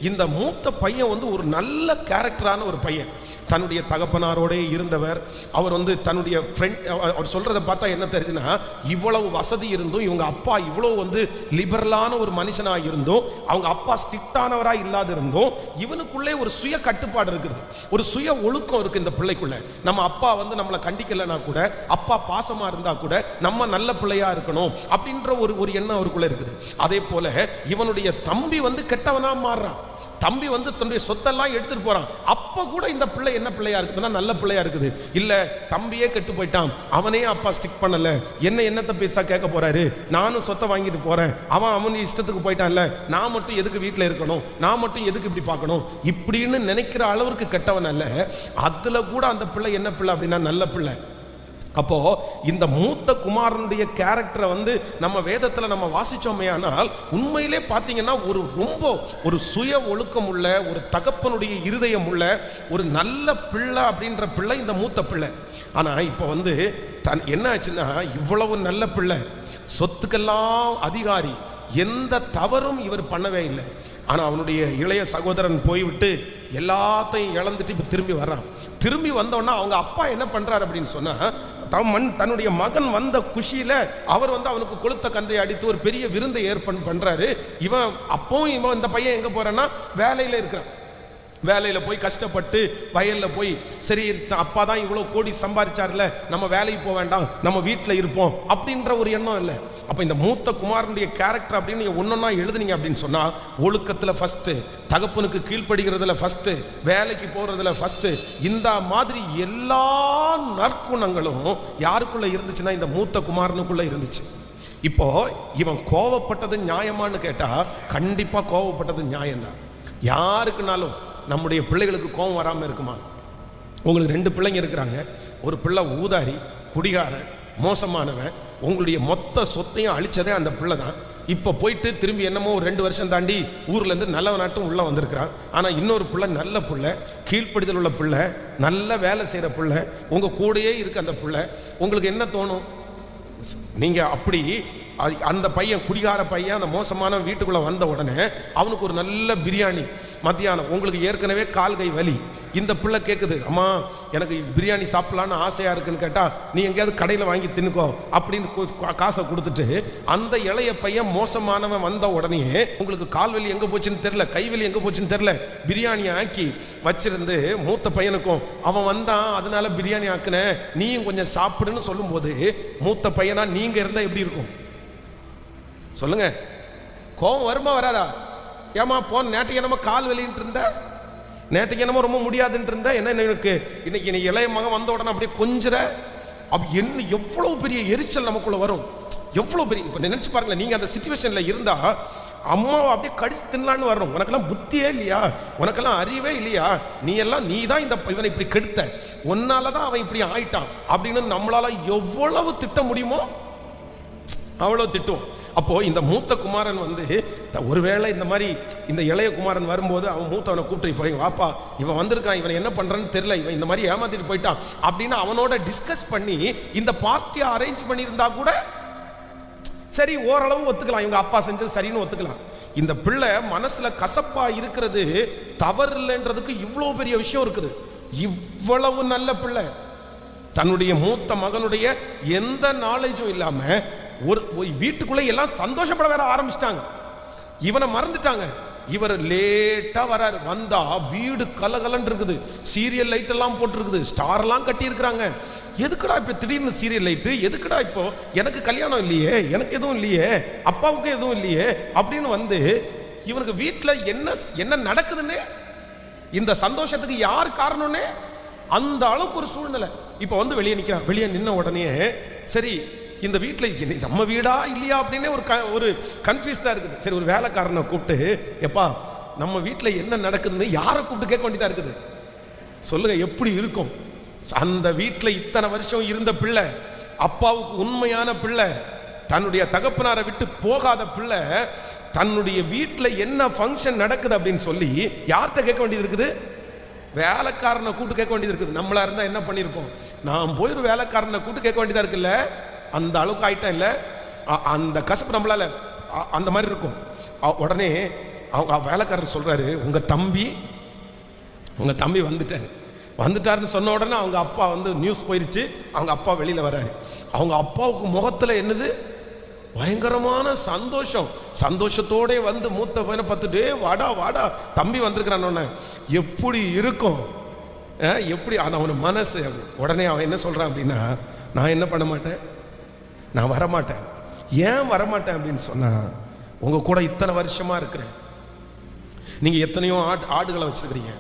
இந்த மூத்த பையன் ஒரு நல்ல கேரக்டரான ஒரு பையன். தன்னுடைய தகப்பனாரோட இருந்தவர். அவர் தன்னுடைய ஃப்ரெண்ட், அவர் சொல்றதை பார்த்தா என்ன தெரியுதுன்னா, இவ்வளவு வசதி இருந்தும், இவங்க அப்பா இவ்வளவு லிபரலான ஒரு மனுஷனாக இருந்தும், அவங்க அப்பா ஸ்ட்ரிக்டானவராக இல்லாத இருந்தும், இவனுக்குள்ளே ஒரு சுய கட்டுப்பாடு இருக்குது, ஒரு சுய ஒழுக்கம் இருக்கு இந்த பிள்ளைக்குள்ள. நம்ம அப்பா நம்மளை கண்டிக்கலைன்னா கூட, அப்பா பாசமா இருந்தா கூட, நம்ம நல்ல பிள்ளையா இருக்கணும் அப்படின்ற ஒரு எண்ணம் அவருக்குள்ள இருக்குது. அதே போல இவனுடைய தம்பி கெட்டவனா மாறுறான். தம்பி தன்னுடைய சொத்தெல்லாம் எடுத்துட்டு போறான். அப்ப கூட இந்த பிள்ளை என்ன பிள்ளையா இருக்குதுன்னா, நல்ல பிள்ளையா இருக்குது. இல்ல, தம்பியே கெட்டு போயிட்டான், அவனே அப்பா ஸ்டிக் பண்ணல, என்னத்தை பேசா கேட்க போறாரு, நானும் சொத்தை வாங்கிட்டு போறேன், அவன் இஷ்டத்துக்கு போயிட்டான்ல, நான் மட்டும் எதுக்கு வீட்டில் இருக்கணும், நான் மட்டும் எதுக்கு இப்படி பார்க்கணும், இப்படின்னு நினைக்கிற அளவுக்கு கெட்டவன் அல்ல. அதுல கூட அந்த பிள்ளை என்ன பிள்ளை அப்படின்னா, நல்ல பிள்ளை. அப்போ இந்த மூத்த குமாரனுடைய கேரக்டரை நம்ம வேதத்தில் நம்ம வாசிச்சோமே, ஆனால் உண்மையிலே பார்த்தீங்கன்னா ஒரு சுய ஒழுக்கம் உள்ள, ஒரு தகப்பனுடைய இருதயம் உள்ள ஒரு நல்ல பிள்ளை அப்படின்ற பிள்ளை இந்த மூத்த பிள்ளை. ஆனா இப்போ என்ன ஆச்சுன்னா, இவ்வளவு நல்ல பிள்ளை, சொத்துக்கெல்லாம் அதிகாரி, எந்த தவறும் இவர் பண்ணவே இல்லை. ஆனா அவனுடைய இளைய சகோதரன் போய்விட்டு எல்லாத்தையும் இழந்துட்டு இப்ப திரும்பி வர்றான். திரும்பி வந்தோன்னா அவங்க அப்பா என்ன பண்றாரு அப்படின்னு சொன்னா, தன்னுடைய மகன் வந்த குஷியில அவர் அவனுக்கு கொளுத்த கன்றை அடித்து ஒரு பெரிய விருந்தை ஏற்பாடு பண்றாரு. இவன் இந்த பையன் எங்க போறான்னா, வேலையில இருக்கிறான். வேலையில போய் கஷ்டப்பட்டு வயல்ல போய், சரி அப்பா தான் இவ்வளவு கோடி சம்பாதிச்சார்ல, நம்ம வேலைக்கு போக வேண்டாம், நம்ம வீட்டில் இருப்போம் அப்படின்ற ஒரு எண்ணம் இல்லை. அப்ப இந்த மூத்த குமாரனுடைய கேரக்டர் அப்படின்னு நீங்க ஒன்னொன்னா எழுதுனீங்க அப்படின்னு சொன்னா, ஒழுக்கத்துல ஃபர்ஸ்ட், தகப்பனுக்கு கீழ்ப்படுகிறதுல ஃபர்ஸ்ட், வேலைக்கு போறதுல ஃபர்ஸ்ட், இந்த மாதிரி எல்லா நற்குணங்களும் யாருக்குள்ள இருந்துச்சுன்னா, இந்த மூத்த குமாரனுக்குள்ள இருந்துச்சு. இப்போ இவன் கோவப்பட்டது நியாயமானு கேட்டா, கண்டிப்பா கோவப்பட்டது நியாயம்தான். யாருக்குனாலும் நம்முடைய பிள்ளைகளுக்கு கோபம் வராமல் இருக்குமா? உங்களுக்கு 2 பிள்ளைங்க இருக்கிறாங்க. ஒரு பிள்ளை ஊதாரி, குடிகாரன், மோசமானவன், உங்களுடைய மொத்த சொத்தையும் அழிச்சதே அந்த பிள்ளை தான். இப்போ போயிட்டு திரும்பி என்னமோ 2 வருஷம் தாண்டி ஊர்லேருந்து நல்லவனாட்டும் உள்ளே வந்திருக்கிறான். ஆனால் இன்னொரு பிள்ளை நல்ல பிள்ளை, கீழ்ப்படுதல் உள்ள பிள்ளை, நல்ல வேலை செய்கிற பிள்ளை, உங்கள் கூடயே இருக்க அந்த பிள்ளை, உங்களுக்கு என்ன தோணும்? நீங்க அப்படி அந்த பையன், குடிகார பையன், அந்த மோசமான வீட்டுக்குள்ள வந்த உடனே அவனுக்கு ஒரு நல்ல பிரியாணி மத்தியானம், உங்களுக்கு ஏற்கனவே கால் கை வலி, இந்த பிள்ளை கேட்குது, அம்மா எனக்கு பிரியாணி சாப்பிடலான்னு ஆசையா இருக்குன்னு கேட்டா, நீ எங்கேயாவது கடையில் வாங்கி தின்னுக்கோ அப்படின்னு காசை கொடுத்துட்டு, அந்த இளைய பையன் மோசமானவன் வந்த உடனே உங்களுக்கு கால் வலி எங்க போச்சுன்னு தெரியல, கை வலி எங்க போச்சுன்னு தெரியல, பிரியாணி ஆக்கி வச்சிருந்து மூத்த பையனுக்கும், அவன் வந்தான் அதனால பிரியாணி ஆக்குனேன் நீயும் கொஞ்சம் சாப்பிடுன்னு சொல்லும் போது, மூத்த பையனா நீங்க இருந்தா எப்படி இருக்கும் சொல்லுங்க? கோபம் வருமா வராதா? ஏமா போன நேற்றுக்கு என்னமோ கால் வலின்ட்டு இருந்த, நேற்றுக்கு என்னமோ ரொம்ப முடியாதுன்ட்டு இருந்த, என்ன எனக்கு இன்னைக்கு நீ இளைய மகன் வந்த உடனே அப்படியே கொஞ்சிற, அப்ப என்ன எவ்வளவு பெரிய எரிச்சல் நமக்குள்ள வரும், எவ்வளவு பெரிய. இப்ப நினைச்சு பாருங்களேன், நீங்க அந்த சிச்சுவேஷன்ல இருந்தா அம்மாவை அப்படியே கடிச்சு தின்னலான்னு வரணும். உனக்கெல்லாம் புத்தியே இல்லையா, உனக்கெல்லாம் அறிவே இல்லையா, நீ தான் இந்த இவனை இப்படி கெடுத்த, உன்னாலதான் அவன் இப்படி ஆயிட்டான் அப்படின்னு நம்மளால எவ்வளவு திட்ட முடியுமோ அவ்வளவு திட்டுவோம். அப்போ இந்த மூத்த குமாரன் வந்து ஒருவேளை இந்த மாதிரி இந்த இளைய குமாரன் வரும்போது அவன் மூத்தவனை கூப்பிட்டு போய், வாப்பா இவன் வந்திருக்கான், இவன் என்ன பண்றான்னு தெரியல, இவன் இந்த மாதிரி ஏமாத்திட்டு போயிட்டான் அப்படின்னு அவனோட டிஸ்கஸ் பண்ணி இந்த பார்ட்டியை அரேஞ்ச் பண்ணியிருந்தா கூட சரி, ஓரளவு ஒத்துக்கலாம், இவங்க அப்பா செஞ்சது சரின்னு ஒத்துக்கலாம். இந்த பிள்ளை மனசுல கசப்பா இருக்கிறது தவறு இல்லைன்றதுக்கு இவ்வளவு பெரிய விஷயம் இருக்குது. இவ்வளவு நல்ல பிள்ளை, தன்னுடைய மூத்த மகனுடைய எந்த நாலேஜும் இல்லாம ஒரு வீட்டுக்குள்ள எல்லாம் சந்தோஷப்பட வேற ஆரம்பிச்சிட்டாங்க, இவனை மறந்துட்டாங்க. இவர் லேட்டா வராரு, வந்தா வீடு கலகலன்னு இருக்குது, சீரியல் லைட் எல்லாம் போட்டுருக்குது, ஸ்டார் எல்லாம் கட்டி இருக்கிறாங்க. எதுக்குடா இப்ப திடீர்னு சீரியல் லைட்டு, எதுக்குடா இப்போ, எனக்கு கல்யாணம் இல்லையே, எனக்கு எதுவும் இல்லையே, அப்பாவுக்கு எதுவும் இல்லையே அப்படின்னு வந்து இவனுக்கு வீட்டுல என்ன நடக்குதுன்னு, இந்த சந்தோஷத்துக்கு யார் காரணம்னு அந்த அளவுக்கு ஒரு சூழ்நிலை. இப்ப வந்து வெளியே நிக்கிறான், வெளியே நின்ன உடனே சரி இந்த வீட்டில் நம்ம வீடா இல்லையா அப்படின்னு ஒரு கன்ஃபியூஸ்டா இருக்குது. சரி, ஒரு வேலைக்காரனை கூப்பிட்டு, எப்பா நம்ம வீட்டில் என்ன நடக்குதுன்னு யாரை கூப்பிட்டு கேட்க வேண்டியதா இருக்குது சொல்லுங்க, எப்படி இருக்கும்? அந்த வீட்டில் இத்தனை வருஷம் இருந்த பிள்ளை, அப்பாவுக்கு உண்மையான பிள்ளை, தன்னுடைய தகப்பனாரை விட்டு போகாத பிள்ளை, தன்னுடைய வீட்டில் என்ன ஃபங்க்ஷன் நடக்குது அப்படின்னு சொல்லி யார்கிட்ட கேட்க வேண்டியது இருக்குது? வேலைக்காரனை கூப்பிட்டு கேட்க வேண்டியது இருக்குது. நம்மளா இருந்தா என்ன பண்ணியிருப்போம்? நான் போய் ஒரு வேலைக்காரனை கூப்பிட்டு கேட்க வேண்டியதா இருக்குல்ல, அந்த அளவுக்கு ஆயிட்டா இல்ல, அந்த கசப்பு நம்மளால அந்த மாதிரி இருக்கும். உடனே அவங்க வேலைக்காரர் சொல்றாரு, உங்க தம்பி வந்துட்டாருன்னு சொன்ன உடனே அவங்க அப்பா வந்து நியூஸ் போயிருச்சு, அவங்க அப்பா வெளியில வராரு. அவங்க அப்பாவுக்கு முகத்துல என்னது பயங்கரமான சந்தோஷம், சந்தோஷத்தோட வந்து மூத்த பையனை பார்த்துட்டு, வாடா வாடா தம்பி வந்திருக்கிறான், எப்படி இருக்கும், எப்படி அவனோட மனசு. உடனே அவன் என்ன சொல்றான் அப்படின்னா, நான் என்ன பண்ண மாட்டேன், நான் வரமாட்டேன். ஏன் வரமாட்டேன் அப்படின்னு சொன்னா, உங்க கூட இத்தனை வருஷமா இருக்கிறேன், நீங்க எத்தனையோ ஆடுகளை வச்சிருக்கிறீங்க,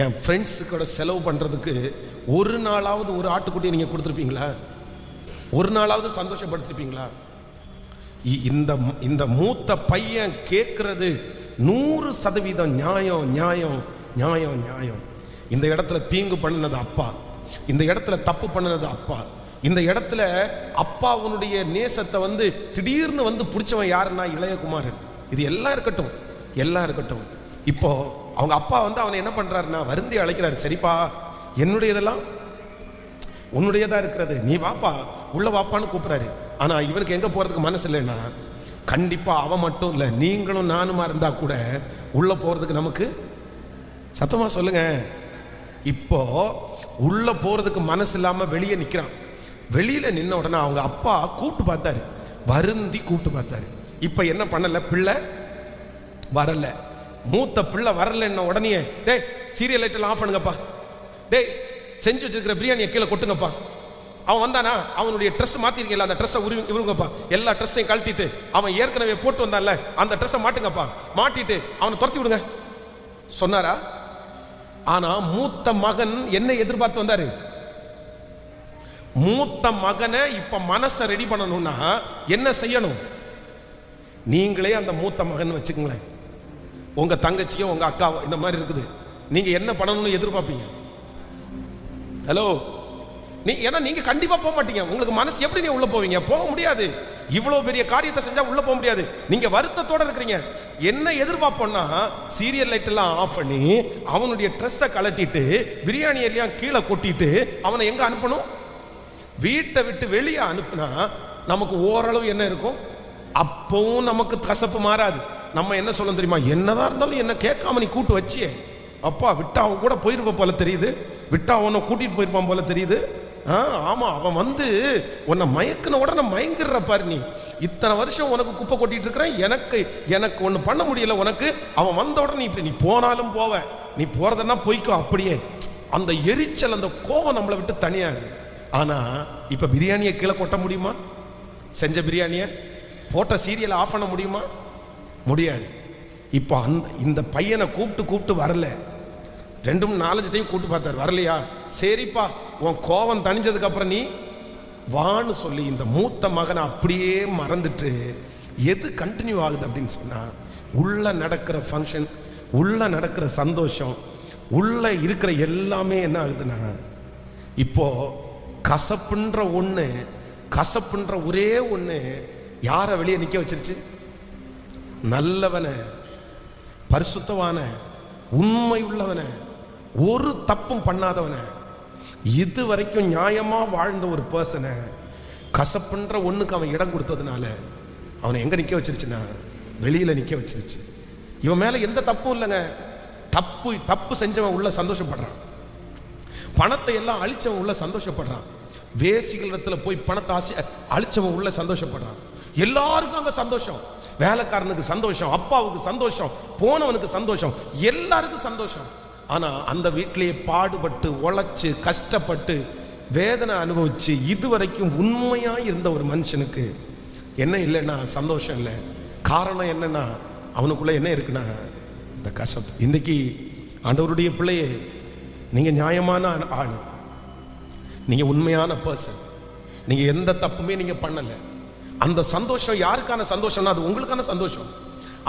என் ஃப்ரெண்ட்ஸுக்கூட செலவு பண்றதுக்கு ஒரு நாளாவது ஒரு ஆட்டுக்குட்டியை நீங்க கொடுத்துருப்பீங்களா? ஒரு நாளாவது சந்தோஷப்படுத்திருப்பீங்களா? இந்த மூத்த பையன் கேட்கறது 100% நியாயம் நியாயம் நியாயம் நியாயம். இந்த இடத்துல தீங்கு பண்ணினது அப்பா, இந்த இடத்துல தப்பு பண்ணினது அப்பா, இந்த இடத்துல அப்பாவுடைய நேசத்தை வந்து திடீர்னு வந்து பிடிச்சவன் யாருன்னா இளையகுமாரன். இது எல்லாம் இருக்கட்டும், எல்லாம் இருக்கட்டும். இப்போ அவங்க அப்பா வந்து அவனை என்ன பண்றாருன்னா வருந்தி அழைக்கிறாரு, சரிப்பா என்னுடையதெல்லாம் உன்னுடையதா இருக்கிறது, நீ வாப்பா உள்ள வாப்பான்னு கூப்பிடுறாரு. ஆனா இவனுக்கு எங்க போறதுக்கு மனசு இல்லைன்னா, கண்டிப்பா அவன் மட்டும் இல்லை, நீங்களும் நானுமா இருந்தா கூட உள்ள போறதுக்கு நமக்கு, சத்தமா சொல்லுங்க, இப்போ உள்ள போறதுக்கு மனசு இல்லாம வெளியே நிக்கிறான். வெளியில நின்ன உடனே அவங்க அப்பா கூப்பிட்டு பார்த்தாரு, வருந்தி கூப்பிட்டு பார்த்தாரு. இப்ப என்ன பண்ணல, பிள்ளை வரல, மூத்த பிள்ளை வரலன்ன உடனே, டேய் சீரியல் லைட் எல்லாம் ஆஃப் பண்ணுங்கப்பா, டேய் செஞ்சு வச்சிருக்கிற பிரியாணியை கீழே கொட்டுங்கப்பா. அவன் வந்தானா, அவனுடைய ட்ரெஸ் மாத்திருக்கீங்களா, அந்த ட்ரெஸ்ஸை உருவுங்கப்பா, எல்லா ட்ரெஸ்ஸையும் கழட்டிட்டு அவன் ஏற்கனவே போட்டு வந்தான்ல அந்த ட்ரெஸ்ஸை மாட்டுங்கப்பா, மாட்டிட்டு அவனை துரத்தி விடுங்க சொன்னாரா? ஆனா மூத்த மகன் என்ன எதிர்பார்த்து வந்தாரு? மூத்த மகனை இப்ப மனசை ரெடி பண்ணணும்னா என்ன செய்யணும்? நீங்களே அந்த மூத்த மகன் வச்சுக்கங்களேன், உங்க தங்கச்சியோ உங்க அக்காவோ இந்த மாதிரி இருக்குது, நீங்க என்ன பண்ணணும்னு எதிர்பார்ப்பீங்க? ஹலோ, ஏன்னா நீங்க கண்டிப்பா போக மாட்டீங்க. உங்களுக்கு மனசு எப்படி நீங்க உள்ள போவீங்க? போக முடியாது. இவ்வளவு பெரிய காரியத்தை செஞ்சா உள்ள போக முடியாது. நீங்க வருத்தத்தோட இருக்கிறீங்க. என்ன எதிர்பார்ப்போம்னா, சீரியல் லைட் எல்லாம் ஆஃப் பண்ணி அவனுடைய ட்ரெஸ்ஸை கலட்டிட்டு பிரியாணி எல்லாம் கீழே கொட்டிட்டு அவனை எங்க அனுப்பணும்? வீட்டை விட்டு வெளியே அனுப்புனா நமக்கு ஓரளவு என்ன இருக்கும், அப்பவும் நமக்கு கசப்பு மாறாது. நம்ம என்ன சொல்ல தெரியுமா, என்னதான் இருந்தாலும் என்ன கேட்காம நீ கூட்டு வச்சியே, அப்பா விட்டா அவன் கூட போயிருப்ப போல தெரியுது, விட்டா அவனை கூட்டிட்டு போயிருப்பான் போல தெரியுது. ஆமா, அவன் வந்து உன்னை மயக்கின உடனே மயங்கிற பாரு, நீ இத்தனை வருஷம் உனக்கு குப்பை கொட்டிட்டு இருக்கிறேன், எனக்கு ஒன்று பண்ண முடியல உனக்கு, அவன் வந்த உடனே இப்படி நீ போனாலும் போவ, நீ போறதுன்னா போய்க்கோ. அப்படியே அந்த எரிச்சல், அந்த கோபம் நம்மளை விட்டு தனியாது. ஆனா இப்ப பிரியாணியை கீழே கொட்ட முடியுமா? செஞ்ச பிரியாணியை போட்ட சீரியலை ஆஃப் பண்ண முடியுமா? முடியாது. இப்போ இந்த பையனை கூப்பிட்டு வரல, 2-4 டைம் கூப்பிட்டு பார்த்தார், வரலையா, சரிப்பா உன் கோபம் தணிஞ்சதுக்கு அப்புறம் நீ வான்னு சொல்லி இந்த மூத்த மகனை அப்படியே மறந்துட்டு எது கண்டினியூ ஆகுது அப்படின்னு சொன்னா, உள்ள நடக்கிற ஃபங்க்ஷன், உள்ள நடக்கிற சந்தோஷம், உள்ள இருக்கிற எல்லாமே என்ன ஆகுதுன்னா, இப்போ கசப்புன்ற ஒண்ணு, கசப்புன்ற ஒரே ஒண்ணு யாரை வெளியே நிக்க வச்சிருச்சு? நல்லவன, பரிசுத்தவான, உண்மை உள்ளவன, ஒரு தப்பும் பண்ணாதவன, இது வரைக்கும் நியாயமா வாழ்ந்த ஒரு பர்சனை கசப்புன்ற ஒண்ணுக்கு அவன் இடம் கொடுத்ததுனால அவனை எங்க நிக்க வச்சிருச்சுன்னா வெளியில நிக்க வச்சிருச்சு. இவன் மேல எந்த தப்பும் இல்லைங்க, தப்பு செஞ்சவன் உள்ள சந்தோஷப்படுறான், பணத்தை எல்லாம் அழிச்சவன் உள்ள சந்தோஷப்படுறான், வேசிகளிடத்துல போய் பணத்தை அழிச்சவன் உள்ள சந்தோஷப்படுறான். எல்லாருக்கும் அங்க சந்தோஷம், வேலைக்காரனுக்கு சந்தோஷம், அப்பாவுக்கு சந்தோஷம், போனவனுக்கு சந்தோஷம், எல்லாருக்கும் சந்தோஷம். ஆனா அந்த வீட்டிலேயே பாடுபட்டு உழைச்சு கஷ்டப்பட்டு வேதனை அனுபவிச்சு இதுவரைக்கும் உண்மையா இருந்த ஒரு மனுஷனுக்கு என்ன இல்லைன்னா சந்தோஷம் இல்லை. காரணம் என்னன்னா அவனுக்குள்ள என்ன இருக்குன்னா இந்த கசப்பு. இன்னைக்கு ஆண்டவருடைய பிள்ளையே, நீங்க நியாயமான ஆள், நீங்க உண்மையான பர்சன், நீங்க எந்த தப்புமே நீங்க பண்ணல. அந்த சந்தோஷம் யாருக்கான சந்தோஷம்னா அது உங்களுக்கான சந்தோஷம்.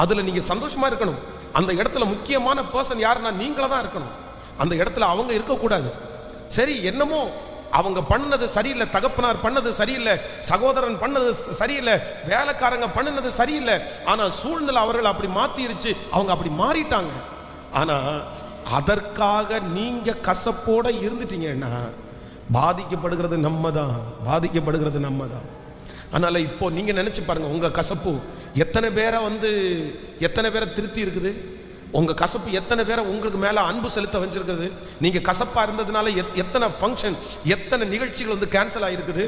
அதுல நீங்க சந்தோஷமா இருக்கணும். அந்த இடத்துல முக்கியமான பர்சன் யாருன்னா நீங்களா தான் இருக்கணும். அந்த இடத்துல அவங்க இருக்கக்கூடாது. சரி, என்னமோ அவங்க பண்ணது சரியில்லை, தகப்பனார் பண்ணது சரியில்லை, சகோதரன் பண்ணது சரியில்லை, வேலைக்காரங்க பண்ணினது சரியில்லை, ஆனா சூழ்நிலை அவர்கள் அப்படி மாத்திருச்சு, அவங்க அப்படி மாறிட்டாங்க. ஆனா அதற்காக நீங்க கசப்போட இருந்துட்டீங்கன்னா பாதிக்கப்படுகிறது நம்ம தான், பாதிக்கப்படுகிறது நம்ம தான். அதனால இப்போ நீங்க நினைச்சு பாருங்க, உங்க கசப்பு எத்தனை பேரை திருத்தி இருக்குது, உங்க கசப்பு எத்தனை பேரை உங்களுக்கு மேல அன்பு செலுத்த வச்சிருக்குது. நீங்க கசப்பா இருந்ததுனால எத்தனை ஃபங்க்ஷன், எத்தனை நிகழ்ச்சிகள் வந்து கேன்சல் ஆயிருக்குது.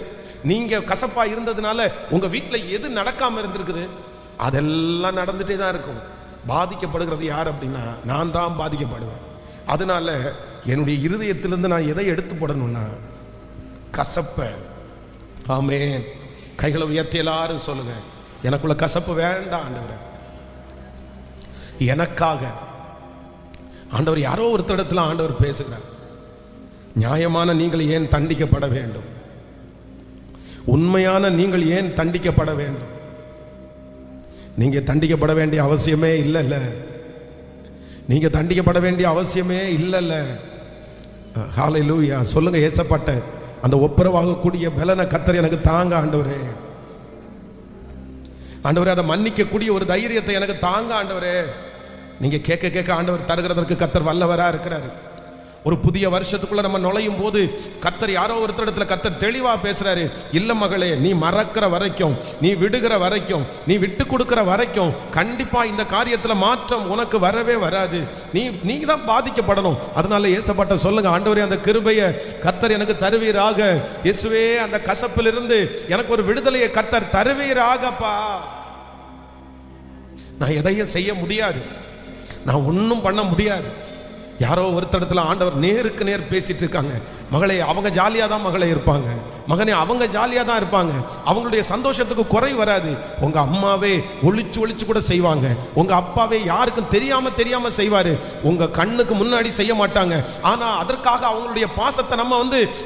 நீங்க கசப்பா இருந்ததுனால உங்க வீட்டில் எது நடக்காம இருந்திருக்குது, அதெல்லாம் நடந்துட்டே தான் இருக்கும். பாதிக்கப்படுகிறது யார் அப்படின்னா நான் தான் பாதிக்கப்படுவேன். அதனால என்னுடைய இருதயத்திலிருந்து நான் எதை எடுத்து போடணும்னா கசப்ப. ஆமென். கைகளை உயர்த்தி எல்லாரும் சொல்லுங்க, எனக்குள்ள கசப்பு வேண்டாம் ஆண்டவரே. எனக்காக ஆண்டவர் யாரோ ஒருத்தரிடத்துல ஆண்டவர் பேசுகிறார், நியாயமான நீங்கள் ஏன் தண்டிக்கப்பட வேண்டும், உண்மையான நீங்கள் ஏன் தண்டிக்கப்பட வேண்டும். நீங்க தண்டிக்கப்பட வேண்டிய அவசியமே இல்லைல்ல, நீங்க தண்டிக்கப்பட வேண்டிய அவசியமே இல்லைல்ல. ஹல்லேலூயா சொல்லுங்க. ஏசப்பட்ட அந்த ஒப்புரவாகக்கூடிய பலனை கர்த்தர் எனக்கு தாங்க ஆண்டவரே. ஆண்டவரே, அதை மன்னிக்கக்கூடிய ஒரு தைரியத்தை எனக்கு தாங்க ஆண்டவரே. நீங்க கேட்க ஆண்டவர் தருகிறதற்கு கர்த்தர் வல்லவரா இருக்கிறார். ஒரு புதிய வருஷத்துக்குள்ள நம்ம நுழையும் போது கர்த்தர் யாரோ ஒருத்தரிடத்துல கர்த்தர் தெளிவா பேசுறாரு. இல்ல மகளே, நீ மறக்கிற வரைக்கும், நீ விடுகிற வரைக்கும், நீ விட்டு கொடுக்கிற வரைக்கும் கண்டிப்பா இந்த காரியத்துல மாற்றம் உனக்கு வரவே வராது. நீங்க தான் பாதிக்கப்படணும். அதனால ஏசப்பட்ட சொல்லுங்க, ஆண்டவரே அந்த கிருபையை கர்த்தர் எனக்கு தருவீராக. இயேசுவே, அந்த கசப்பிலிருந்து எனக்கு ஒரு விடுதலையை கர்த்தர் தருவீராகப்பா. நான் எதையும் செய்ய முடியாது, நான் ஒன்றும் பண்ண முடியாது. யாரோ ஒருத்தடத்துல ஆண்டவர் நேருக்கு நேர் பேசிட்டு இருக்காங்க. மகளே, அவங்க ஜாலியாக தான் மகளே இருப்பாங்க, மகனே அவங்க ஜாலியாக தான் இருப்பாங்க, அவங்களுடைய சந்தோஷத்துக்கு குறை வராது. உங்க அம்மாவே ஒளிச்சு கூட செய்வாங்க, உங்க அப்பாவே யாருக்கும் தெரியாம செய்வாரு, உங்க கண்ணுக்கு முன்னாடி செய்ய மாட்டாங்க. ஆனா அதற்காக அவங்களுடைய பாசத்தை நம்ம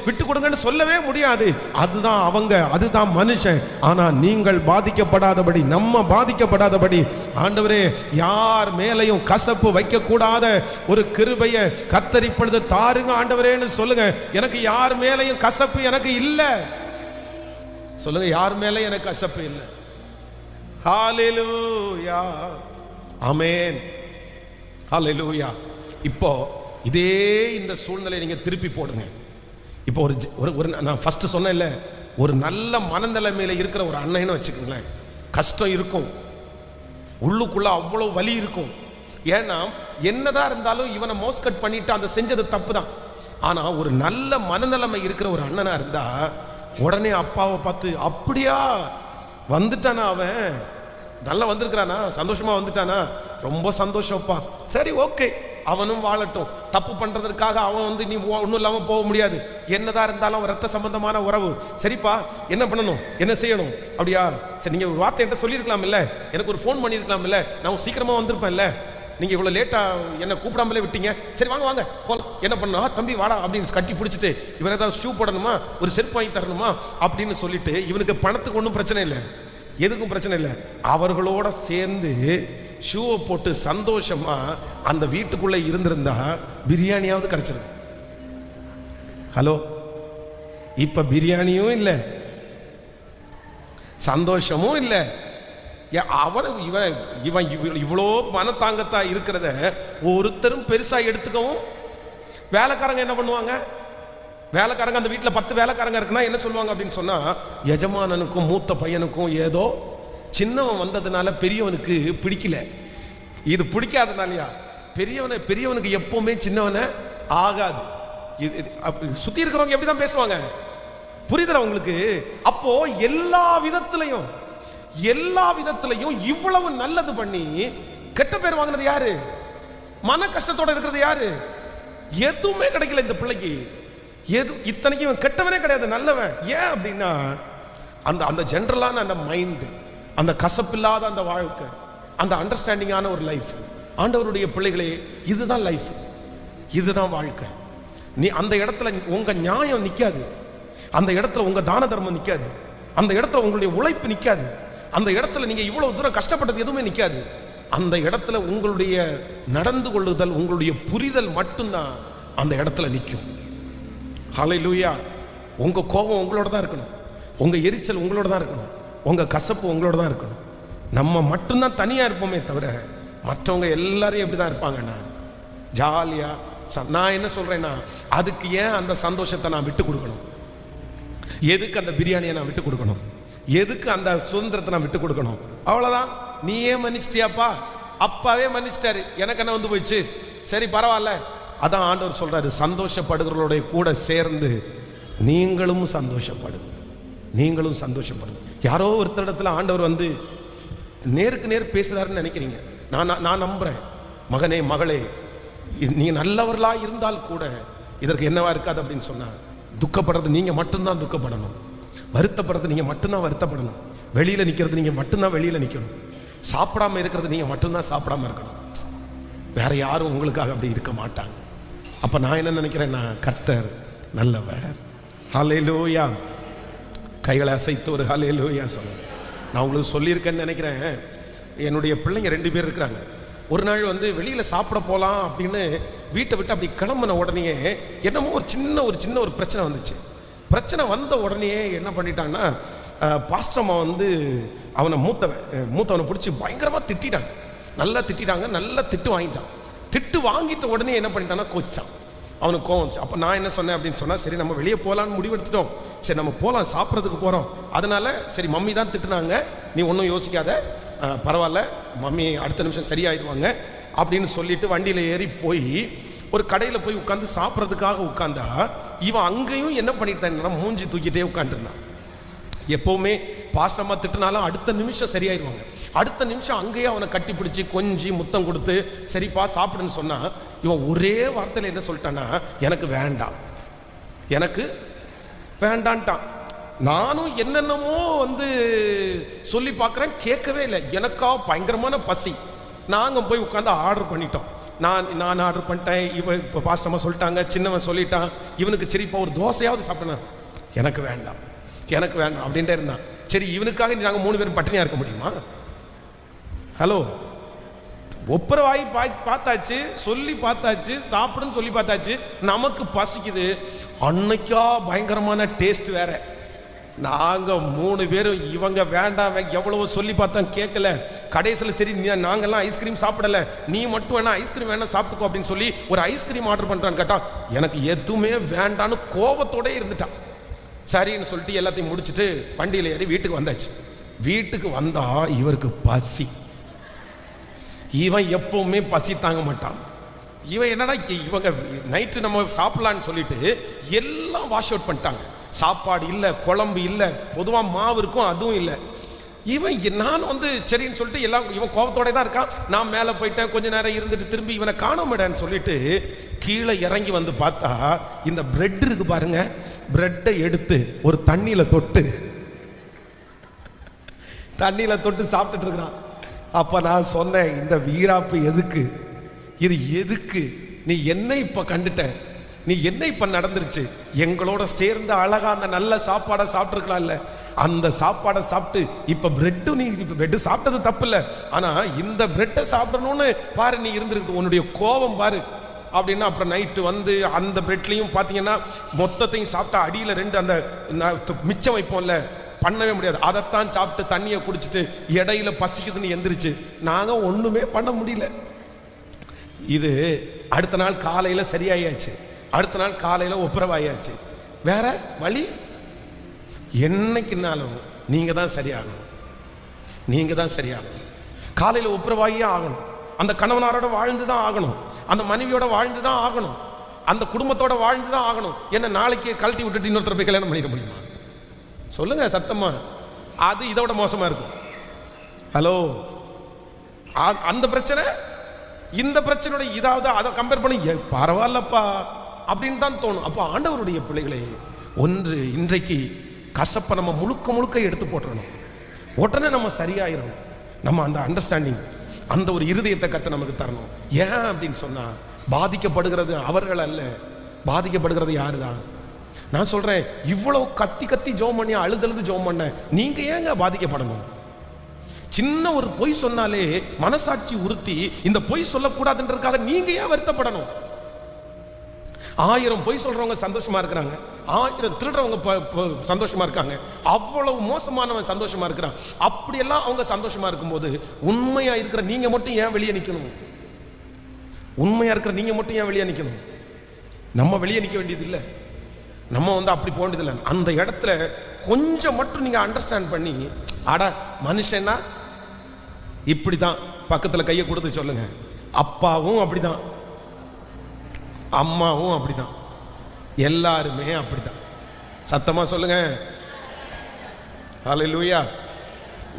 விட்டு கொடுங்கன்னு சொல்லவே முடியாது. அதுதான் அவங்க, அதுதான் மனுஷன். ஆனா நீங்கள் பாதிக்கப்படாதபடி, நம்ம பாதிக்கப்படாதபடி ஆண்டவரே யார் மேலையும் கசப்பு வைக்க கூடாத ஒரு கிருபையை கர்த்தர் இப்பொழுது தாருங்க ஆண்டவரேன்னு சொல்லுங்க. எனக்கு யார் மேலையும் கசப்பு எனக்கு இல்ல. சொல்லுங்க, யார் மேல எனக்கு கசப்பு இல்லை. ஹல்லேலூயா, ஆமென், ஹல்லேலூயா. இப்போ இதே இந்த சூழ்நிலை நீங்க திருப்பி போடுங்க. இப்போ ஒரு நான் ஃபர்ஸ்ட் சொன்னேன்ல, ஒரு நல்ல மனநிலைமையில இருக்கிற ஒரு அண்ணன்னு வச்சுக்கோங்களேன், கஷ்டம் இருக்கும், உள்ளுக்குள்ள அவ்வளவு வலி இருக்கும். ஏன்னா என்னதான் இருந்தாலும் இவனை மோஸ்கட் பண்ணிட்டு அந்த செஞ்சது தப்பு தான். ஆனா ஒரு நல்ல மனநிலைமை இருக்கிற ஒரு அண்ணனா இருந்தா உடனே அப்பாவை பார்த்து, அப்படியா வந்துட்டானா, அவன் நல்லா வந்திருக்கிறானா, சந்தோஷமா வந்துட்டானா, ரொம்ப சந்தோஷம்ப்பா, சரி ஓகே, அவனும் வாழட்டும். தப்பு பண்றதற்காக அவன் வந்து நீ ஒன்றும் இல்லாமல் போக முடியாது. என்னதான் இருந்தாலும் அவன் ரத்த சம்பந்தமான உறவு. சரிப்பா, என்ன பண்ணணும், என்ன செய்யணும், அப்படியா, சரி நீங்க ஒரு வார்த்தை என்கிட்ட சொல்லியிருக்கலாம் இல்ல, எனக்கு ஒரு ஃபோன் பண்ணியிருக்கலாம் இல்ல, நான் சீக்கிரமா வந்திருப்பேன்ல, நீங்க இவ்வளவு லேட்டா என்ன கூப்பிடாமலே விட்டீங்க, சரி வாங்க வாங்க போலாம், என்ன பண்ணா தம்பி வாடா அப்படின்னு கட்டி பிடிச்சிட்டு, இவர் ஏதாவது ஷூ போடணுமா, ஒரு செருப்பு வாங்கி தரணுமா அப்படின்னு சொல்லிட்டு, இவனுக்கு பணத்துக்கு ஒன்றும் பிரச்சனை இல்லை, எதுக்கும் பிரச்சனை இல்லை, அவர்களோட சேர்ந்து ஷூவை போட்டு சந்தோஷமா அந்த வீட்டுக்குள்ள இருந்திருந்தா பிரியாணியாவது கிடைச்சிருக்கு. ஹலோ, இப்ப பிரியாணியும் இல்லை, சந்தோஷமும் இல்லை. இவன் இவ்வளோ மனத்தாங்கத்தா இருக்கிறத ஒருத்தரும் பெருசா எடுத்துக்கவும், வேலைக்காரங்க என்ன பண்ணுவாங்க, வேலைக்காரங்க அந்த வீட்டில் 10 வேலைக்காரங்க இருக்குன்னா என்ன சொல்லுவாங்க அப்படின்னு சொன்னா, எஜமானனுக்கும் மூத்த பையனுக்கும் ஏதோ சின்னவன் வந்ததுனால பெரியவனுக்கு பிடிக்கல, இது பிடிக்காதனாலயா, பெரியவனுக்கு எப்பவுமே சின்னவனை ஆகாது. சுத்தி இருக்கிறவங்க எப்படிதான் பேசுவாங்க, புரியுதா உங்களுக்கு? அப்போ எல்லா விதத்திலையும் இவ்வளவு நல்லது பண்ணி கெட்ட பேர் வாங்கினது யாரு, மன கஷ்டத்தோட இருக்கிறது யாரு? எதுவுமே கிடைக்கல இந்த பிள்ளைக்கு. இத்தனைக்கும் கெட்டவனே கிடையாது, நல்லவன். ஏன் அப்படின்னா அந்த ஜென்ரலான அந்த மைண்ட், அந்த கசப்பில்லாத அந்த வாழ்க்கை, அந்த அண்டர்ஸ்டாண்டிங்கான ஒரு லைஃப். ஆண்டவருடைய பிள்ளைகளே, இதுதான் லைஃப், இதுதான் வாழ்க்கை. நீ அந்த இடத்துல உங்க நியாயம் நிக்காது, அந்த இடத்துல உங்க தான தர்மம் நிக்காது, அந்த இடத்துல உங்களுடைய உழைப்பு நிக்காது, அந்த இடத்துல நீங்க இவ்வளவு தூரம் கஷ்டப்பட்டது எதுவுமே நிக்காது. அந்த இடத்துல உங்களுடைய நடந்து கொள்ளுதல், உங்களுடைய புரிதல் மட்டும்தான் அந்த இடத்துல நிற்கும். ஹல்லேலூயா. உங்க கோபம் உங்களோட தான் இருக்கணும், உங்க எரிச்சல் உங்களோட தான் இருக்கணும், உங்க கசப்பு உங்களோட தான் இருக்கணும். நம்ம மட்டும்தான் தனியா இருப்போமே தவிர மற்றவங்க எல்லாரையும் எப்படிதான் இருப்பாங்கன்னா ஜாலியா. நான் என்ன சொல்றேன்னா, அதுக்கு ஏன் அந்த சந்தோஷத்தை நான் விட்டு கொடுக்கணும்? எதுக்கு அந்த பிரியாணியை நான் விட்டு கொடுக்கணும்? எதுக்கு அந்த சுதந்திரத்தை நான் விட்டு கொடுக்கணும்? அவ்வளவுதான். நீயே மன்னிச்சிட்டியாப்பா, அப்பாவே மன்னிச்சிட்டாரு, எனக்கு என்ன வந்து போயிடுச்சு, சரி பரவாயில்ல. அதான் ஆண்டவர் சொல்றாரு, சந்தோஷப்படுகிறவர்களுடைய கூட சேர்ந்து நீங்களும் சந்தோஷப்படுங்க, நீங்களும் சந்தோஷப்படுங்க. யாரோ ஒருத்தரிடத்துல ஆண்டவர் வந்து நேருக்கு நேர் பேசுறாருன்னு நினைக்கிறீங்க. நான் நம்புறேன், மகனே மகளே, நீங்க நல்லவர்களா இருந்தால் கூட இதற்கு என்னவா இருக்காது அப்படின்னு சொன்னா, துக்கப்படுறது நீங்க மட்டும்தான் துக்கப்படணும், வருத்தப்படுறது நீங்க மட்டும்தான் வருத்தப்படணும், வெளியில நிக்கிறது நீங்க மட்டும்தான் வெளியில நிக்கணும், சாப்பிடாம இருக்கிறது நீங்க மட்டும்தான் சாப்பிடாம இருக்கணும். வேற யாரும் உங்களுக்காக அப்படி இருக்க மாட்டாங்க. அப்ப நான் என்ன நினைக்கிறேன்னா, கர்த்தர் நல்லவர். ஹல்லேலூயா. கைகளை அசைத்து ஒரு ஹல்லேலூயா சொல்லுங்க. நான் உங்களுக்கு சொல்லியிருக்கேன்னு நினைக்கிறேன். என்னுடைய பிள்ளைங்க 2 பேர் இருக்கிறாங்க. ஒரு நாள் வந்து வெளியில சாப்பிட போகலாம் அப்படின்னு வீட்டை விட்டு அப்படி கிளம்பின உடனே என்னமோ ஒரு சின்ன ஒரு பிரச்சனை வந்துச்சு. பிரச்சனை வந்த உடனே என்ன பண்ணிட்டாங்கன்னா, பாஸ்டம்மா வந்து அவனை மூத்தவனை பிடிச்சி பயங்கரமாக திட்டாங்க, நல்லா திட்டாங்க, நல்லா திட்டு வாங்கிட்டான். திட்டு வாங்கிட்ட உடனே என்ன பண்ணிட்டான்னா கோச்சிட்டான், அவனுக்கு கோவம் வந்துச்சு. அப்போ நான் என்ன சொன்னேன் அப்படின்னு சொன்னால், சரி நம்ம வெளியே போகலான்னு முடிவெடுத்துட்டோம், சரி நம்ம போகலாம், சாப்பிட்றதுக்கு போகிறோம், அதனால சரி மம்மி தான் திட்டுனாங்க, நீ ஒன்றும் யோசிக்காத, பரவாயில்ல, மம்மி அடுத்த நிமிஷம் சரியாயிடுவாங்க அப்படின்னு சொல்லிட்டு வண்டியில் ஏறி போய் ஒரு கடையில் போய் உட்காந்து சாப்பிட்றதுக்காக உட்காந்தா, இவன் அங்கேயும் என்ன பண்ணிட்டான்னா மூஞ்சி தூக்கிட்டே உட்காந்துருந்தான். எப்போவுமே பாசமா திட்டுனாலும் அடுத்த நிமிஷம் சரியாயிருவாங்க, அடுத்த நிமிஷம் அங்கேயே அவனை கட்டி பிடிச்சி கொஞ்சி முத்தம் கொடுத்து சரிப்பா சாப்பிடுன்னு சொன்னா, இவன் ஒரே வார்த்தையில் என்ன சொல்லிட்டான்னா, எனக்கு வேண்டாம், எனக்கு வேண்டான்ட்டான். நானும் என்னென்னமோ வந்து சொல்லி பார்க்குறேன், கேட்கவே இல்லை. எனக்கா பயங்கரமான பசி, நாங்கள் போய் உட்காந்து ஆர்டர் பண்ணிட்டோம். நான் ஆர்டர் பண்ணிட்டேன், இவன் இப்போ பாஸ்டமாக சொல்லிட்டாங்க, சின்னவன் சொல்லிட்டான், இவனுக்கு சரிப்பா ஒரு தோசையாவது சாப்பிட்டேன், எனக்கு வேண்டாம் எனக்கு வேண்டாம் அப்படின்ட்டே இருந்தான். சரி இவனுக்காக நாங்கள் 3 பேரும் பட்டினியாக இருக்க முடியுமா? ஹலோ, ஒப்புரவாய் பார்த்தாச்சு, சொல்லி பார்த்தாச்சு, சாப்பிடுன்னு சொல்லி பார்த்தாச்சு, நமக்கு பசிக்குது. அன்னைக்கா பயங்கரமான டேஸ்ட் வேற. நாங்கள் 3 பேரும் இவங்க வேண்டாம் எவ்வளவோ சொல்லி பார்த்தோம், கேட்கல. கடைசியில் சரி நாங்கள்லாம் ஐஸ்கிரீம் சாப்பிடலை, நீ மட்டும் வேணா ஐஸ்கிரீம் வேணா சாப்பிட்டுக்கோ அப்படின்னு சொல்லி ஒரு ஐஸ்கிரீம் ஆர்டர் பண்ணுறான்னு கேட்டான். எனக்கு எதுவுமே வேண்டான்னு கோபத்தோட இருந்துட்டான். சரின்னு சொல்லிட்டு எல்லாத்தையும் முடிச்சுட்டு வண்டியில் ஏறி வீட்டுக்கு வந்தாச்சு. வீட்டுக்கு வந்தா இவருக்கு பசி. இவன் எப்பவுமே பசி தாங்க மாட்டான். இவன் என்னன்னா, இவங்க நைட்டு நம்ம சாப்பிடலான்னு சொல்லிட்டு எல்லாம் வாஷ் அவுட் பண்ணிட்டாங்க. சாப்பாடு இல்லை, குழம்பு இல்லை, பொதுவாக மாவு இருக்கும், அதுவும் இல்லை. இவன் நான் வந்து சரின்னு சொல்லிட்டு எல்லாம் இவன் கோபத்தோட தான் இருக்கான். நான் மேலே போயிட்டேன், கொஞ்ச நேரம் இருந்துட்டு திரும்பி இவனை காணாமடான்னு சொல்லிட்டு கீழே இறங்கி வந்து பார்த்தா இந்த பிரெட் இருக்கு பாருங்க, பிரெட்டை எடுத்து ஒரு தண்ணியில் தொட்டு சாப்பிட்டுட்டு இருக்கிறான். அப்ப நான் சொன்னேன், இந்த வீராப்பு எதுக்கு, இது எதுக்கு? நீ என்ன இப்ப கண்டுட்ட, நீ என்ன இப்ப நடந்துருச்சு? எங்களோட சேர்ந்து அழகா அந்த நல்ல சாப்பாடை சாப்பிட்டுருக்கலாம் இல்ல? அந்த சாப்பாடை சாப்பிட்டு இப்ப பிரெட்டு, நீ இப்ப பிரெட் சாப்பிட்டது தப்பு இல்லை, ஆனா இந்த பிரெட்டை சாப்பிடணும்னு பாரு நீ இருந்திருக்கு, உன்னுடைய கோபம் பாரு அப்படின்னா. அப்புறம் நைட்டு வந்து அந்த பிரெட்லையும் பார்த்தீங்கன்னா மொத்தத்தையும் சாப்பிட்டா அடியில் 2 அந்த மிச்சம் வைப்போம்ல, பண்ணவே முடியாது. அதைத்தான் சாப்பிட்டு தண்ணியை குடிச்சிட்டு இடையில பசிக்குதுன்னு எந்திரிச்சு நாங்கள் ஒன்றுமே பண்ண முடியல. இது அடுத்த நாள் காலையில் சரியாயாச்சு, அடுத்த நாள் காலையில் ஒப்புரவாயாச்சு. வேற வழி என்னைக்குனாலும் நீங்கள் தான் சரியாகணும், நீங்கள் தான் சரியாகணும். காலையில் ஒப்புரவாகியே ஆகணும். அந்த கணவனாரோட வாழ்ந்து தான் ஆகணும், அந்த மனைவியோட வாழ்ந்து தான் ஆகணும், அந்த குடும்பத்தோட வாழ்ந்து தான் ஆகணும். என்ன நாளைக்கு கழட்டி விட்டுட்டு இன்னொருத்தர போய் கல்யாணம் பண்ணிட முடியுமா? சொல்லுங்க சத்தமா. அது இதோட மோசமா இருக்கும். ஹலோ, அந்த பிரச்சனை இந்த பிரச்சனையோட இதாவது அதை கம்பேர் பண்ணி பரவாயில்லப்பா அப்படின்னு தான் தோணும். அப்போ ஆண்டவருடைய பிள்ளைகளே, ஒன்று இன்றைக்கு கசப்பை நம்ம முழுக்க எடுத்து போட்டுறணும். உடனே நம்ம சரியாயிடணும். நம்ம அந்த அண்டர்ஸ்டாண்டிங், அந்த ஒரு இருதயத்தை கத்த நமக்கு தரணும். ஏன் அப்படின்னு சொன்னா, பாதிக்கப்படுகிறது அவர்கள் அல்ல, பாதிக்கப்படுகிறது யாரு தான்? நான் சொல்றேன், இவ்வளவு கத்தி ஜெபம் பண்ணி அழுது ஜெபம் பண்ண நீங்க ஏங்க பாதிக்கப்படணும்? சின்ன ஒரு பொய் சொன்னாலே மனசாட்சி உறுத்தி இந்த பொய் சொல்லக்கூடாதுன்றதுக்காக நீங்க ஏன் வருத்தப்படணும்? 1000 பொய் சொல்றவங்க சந்தோஷமா இருக்கிறாங்க, 1000 திருடுறவங்க சந்தோஷமா இருக்காங்க, அவ்வளவு மோசமானவன் சந்தோஷமா இருக்கிறான். அப்படியெல்லாம் அவங்க சந்தோஷமா இருக்கும்போது உண்மையா இருக்கிற நீங்க மட்டும் ஏன் வெளியே நிக்கணும்? உண்மையா இருக்கிற நீங்க மட்டும் ஏன் வெளியே நிக்கணும்? நம்ம வெளியே நிக்க வேண்டியது இல்லை, நம்ம வந்து அப்படி போக வேண்டியது இல்லை. அந்த இடத்துல கொஞ்சம் மட்டும் நீங்க அண்டர்ஸ்டாண்ட் பண்ணி, அட மனுஷன்னா இப்படிதான், பக்கத்துல கையை கொடுத்து சொல்லுங்க, அப்பாவும் அப்படிதான், அம்மாவும் அப்படிதான், எல்லாருமே அப்படிதான். சத்தமா சொல்லுங்க ஹல்லேலூயா.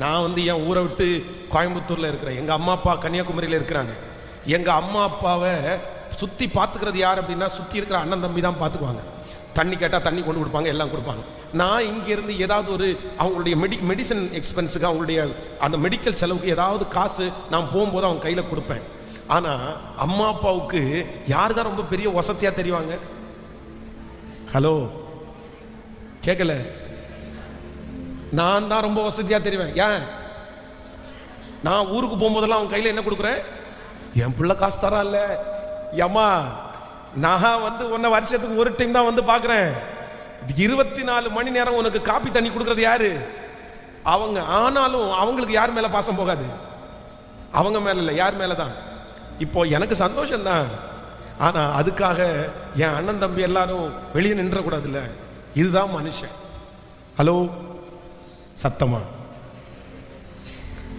நான் வந்து என் ஊரை விட்டு கோயம்புத்தூர்ல இருக்கிறேன், எங்க அம்மா அப்பா கன்னியாகுமரியில இருக்கிறாங்க. எங்க அம்மா அப்பாவை சுத்தி பார்த்துக்கிறது யார் அப்படின்னா, சுத்தி இருக்கிற அண்ணன் தம்பி தான் பார்த்துக்குவாங்க. தண்ணி கேட்டால் தண்ணி கொண்டு கொடுப்பாங்க, எல்லாம் கொடுப்பாங்க. நான் இங்கேருந்து ஏதாவது ஒரு அவங்களுடைய மெடிசன் எக்ஸ்பென்ஸுக்கு, அவங்களுடைய அந்த மெடிக்கல் செலவுக்கு ஏதாவது காசு நான் போகும்போது அவங்க கையில் கொடுப்பேன். ஆனால் அம்மா அப்பாவுக்கு யார் தான் ரொம்ப பெரிய வசதியாக தெரிவாங்க? ஹலோ, கேட்கல? நான் தான் ரொம்ப வசதியாக தெரிவேன். ஏன்? நான் ஊருக்கு போகும்போதெல்லாம் அவங்க கையில் என்ன கொடுக்குறேன்? என் பிள்ளை காசு தரா இல்லை ஏம்மா, நான் வந்து உன்னை வருஷத்துக்கு ஒரு டைம் தான் வந்து பார்க்குறேன், 24 மணி நேரம் உனக்கு காப்பி தண்ணி கொடுக்கறது யாரு? அவங்க. ஆனாலும் அவங்களுக்கு யார் மேலே பாசம் போகாது? அவங்க மேலே இல்லை, யார் மேலே தான்? இப்போ எனக்கு சந்தோஷம்தான், ஆனால் அதுக்காக என் அண்ணன் தம்பி எல்லாரும் வெளியே நின்றக்கூடாதுல்ல. இதுதான் மனுஷன். ஹலோ, சத்தமா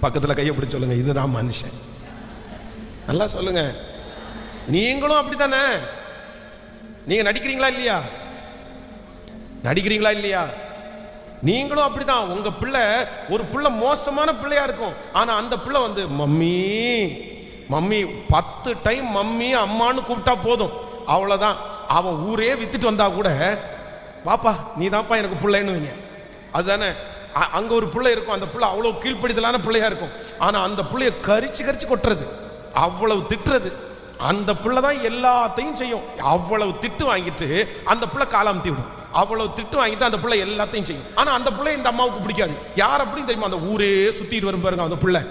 பக்கத்தில் கையை பிடிச்சி சொல்லுங்க, இதுதான் மனுஷன். நல்லா சொல்லுங்க. நீங்களும் அப்படித்தானே? நீங்க நடிக்கிறீங்களா இல்லையா? நடிக்கிறீங்களா இல்லையா? நீங்களும் அப்படிதான். உங்க பிள்ளை ஒரு பிள்ளை மோசமான பிள்ளையா இருக்கும், ஆனா அந்த பிள்ளை வந்து மம்மி மம்மி 10 டைம் மம்மி அம்மான்னு கூப்பிட்டா போதும், அவ்வளவுதான். அவன் ஊரே வித்துட்டு வந்தா கூட, பாப்பா நீ தான்ப்பா எனக்கு பிள்ளைன்னு வைங்க. அதுதானே? அங்க ஒரு பிள்ளை இருக்கும், அந்த பிள்ளை அவ்வளவு கீழ்ப்படிதலான பிள்ளையா இருக்கும், ஆனா அந்த பிள்ளைய கரிச்சு கொட்டுறது, அவ்வளவு திட்டுறது, அந்த பிள்ளை தான் எல்லாத்தையும் செய்யும். அவ்வளவு திட்டு வாங்கிட்டு அந்த பிள்ளை காலாமத்தி விடும், அவ்வளவு திட்டு வாங்கிட்டு அந்த பிள்ளை எல்லாத்தையும் செய்யும். ஆனா அந்த பிள்ளை இந்த அம்மாவுக்கு பிடிக்காது. யார் அப்படின்னு தெரியுமா? அந்த ஊரே சுத்திட்டு வரும் பாருங்க அந்த பிள்ளை.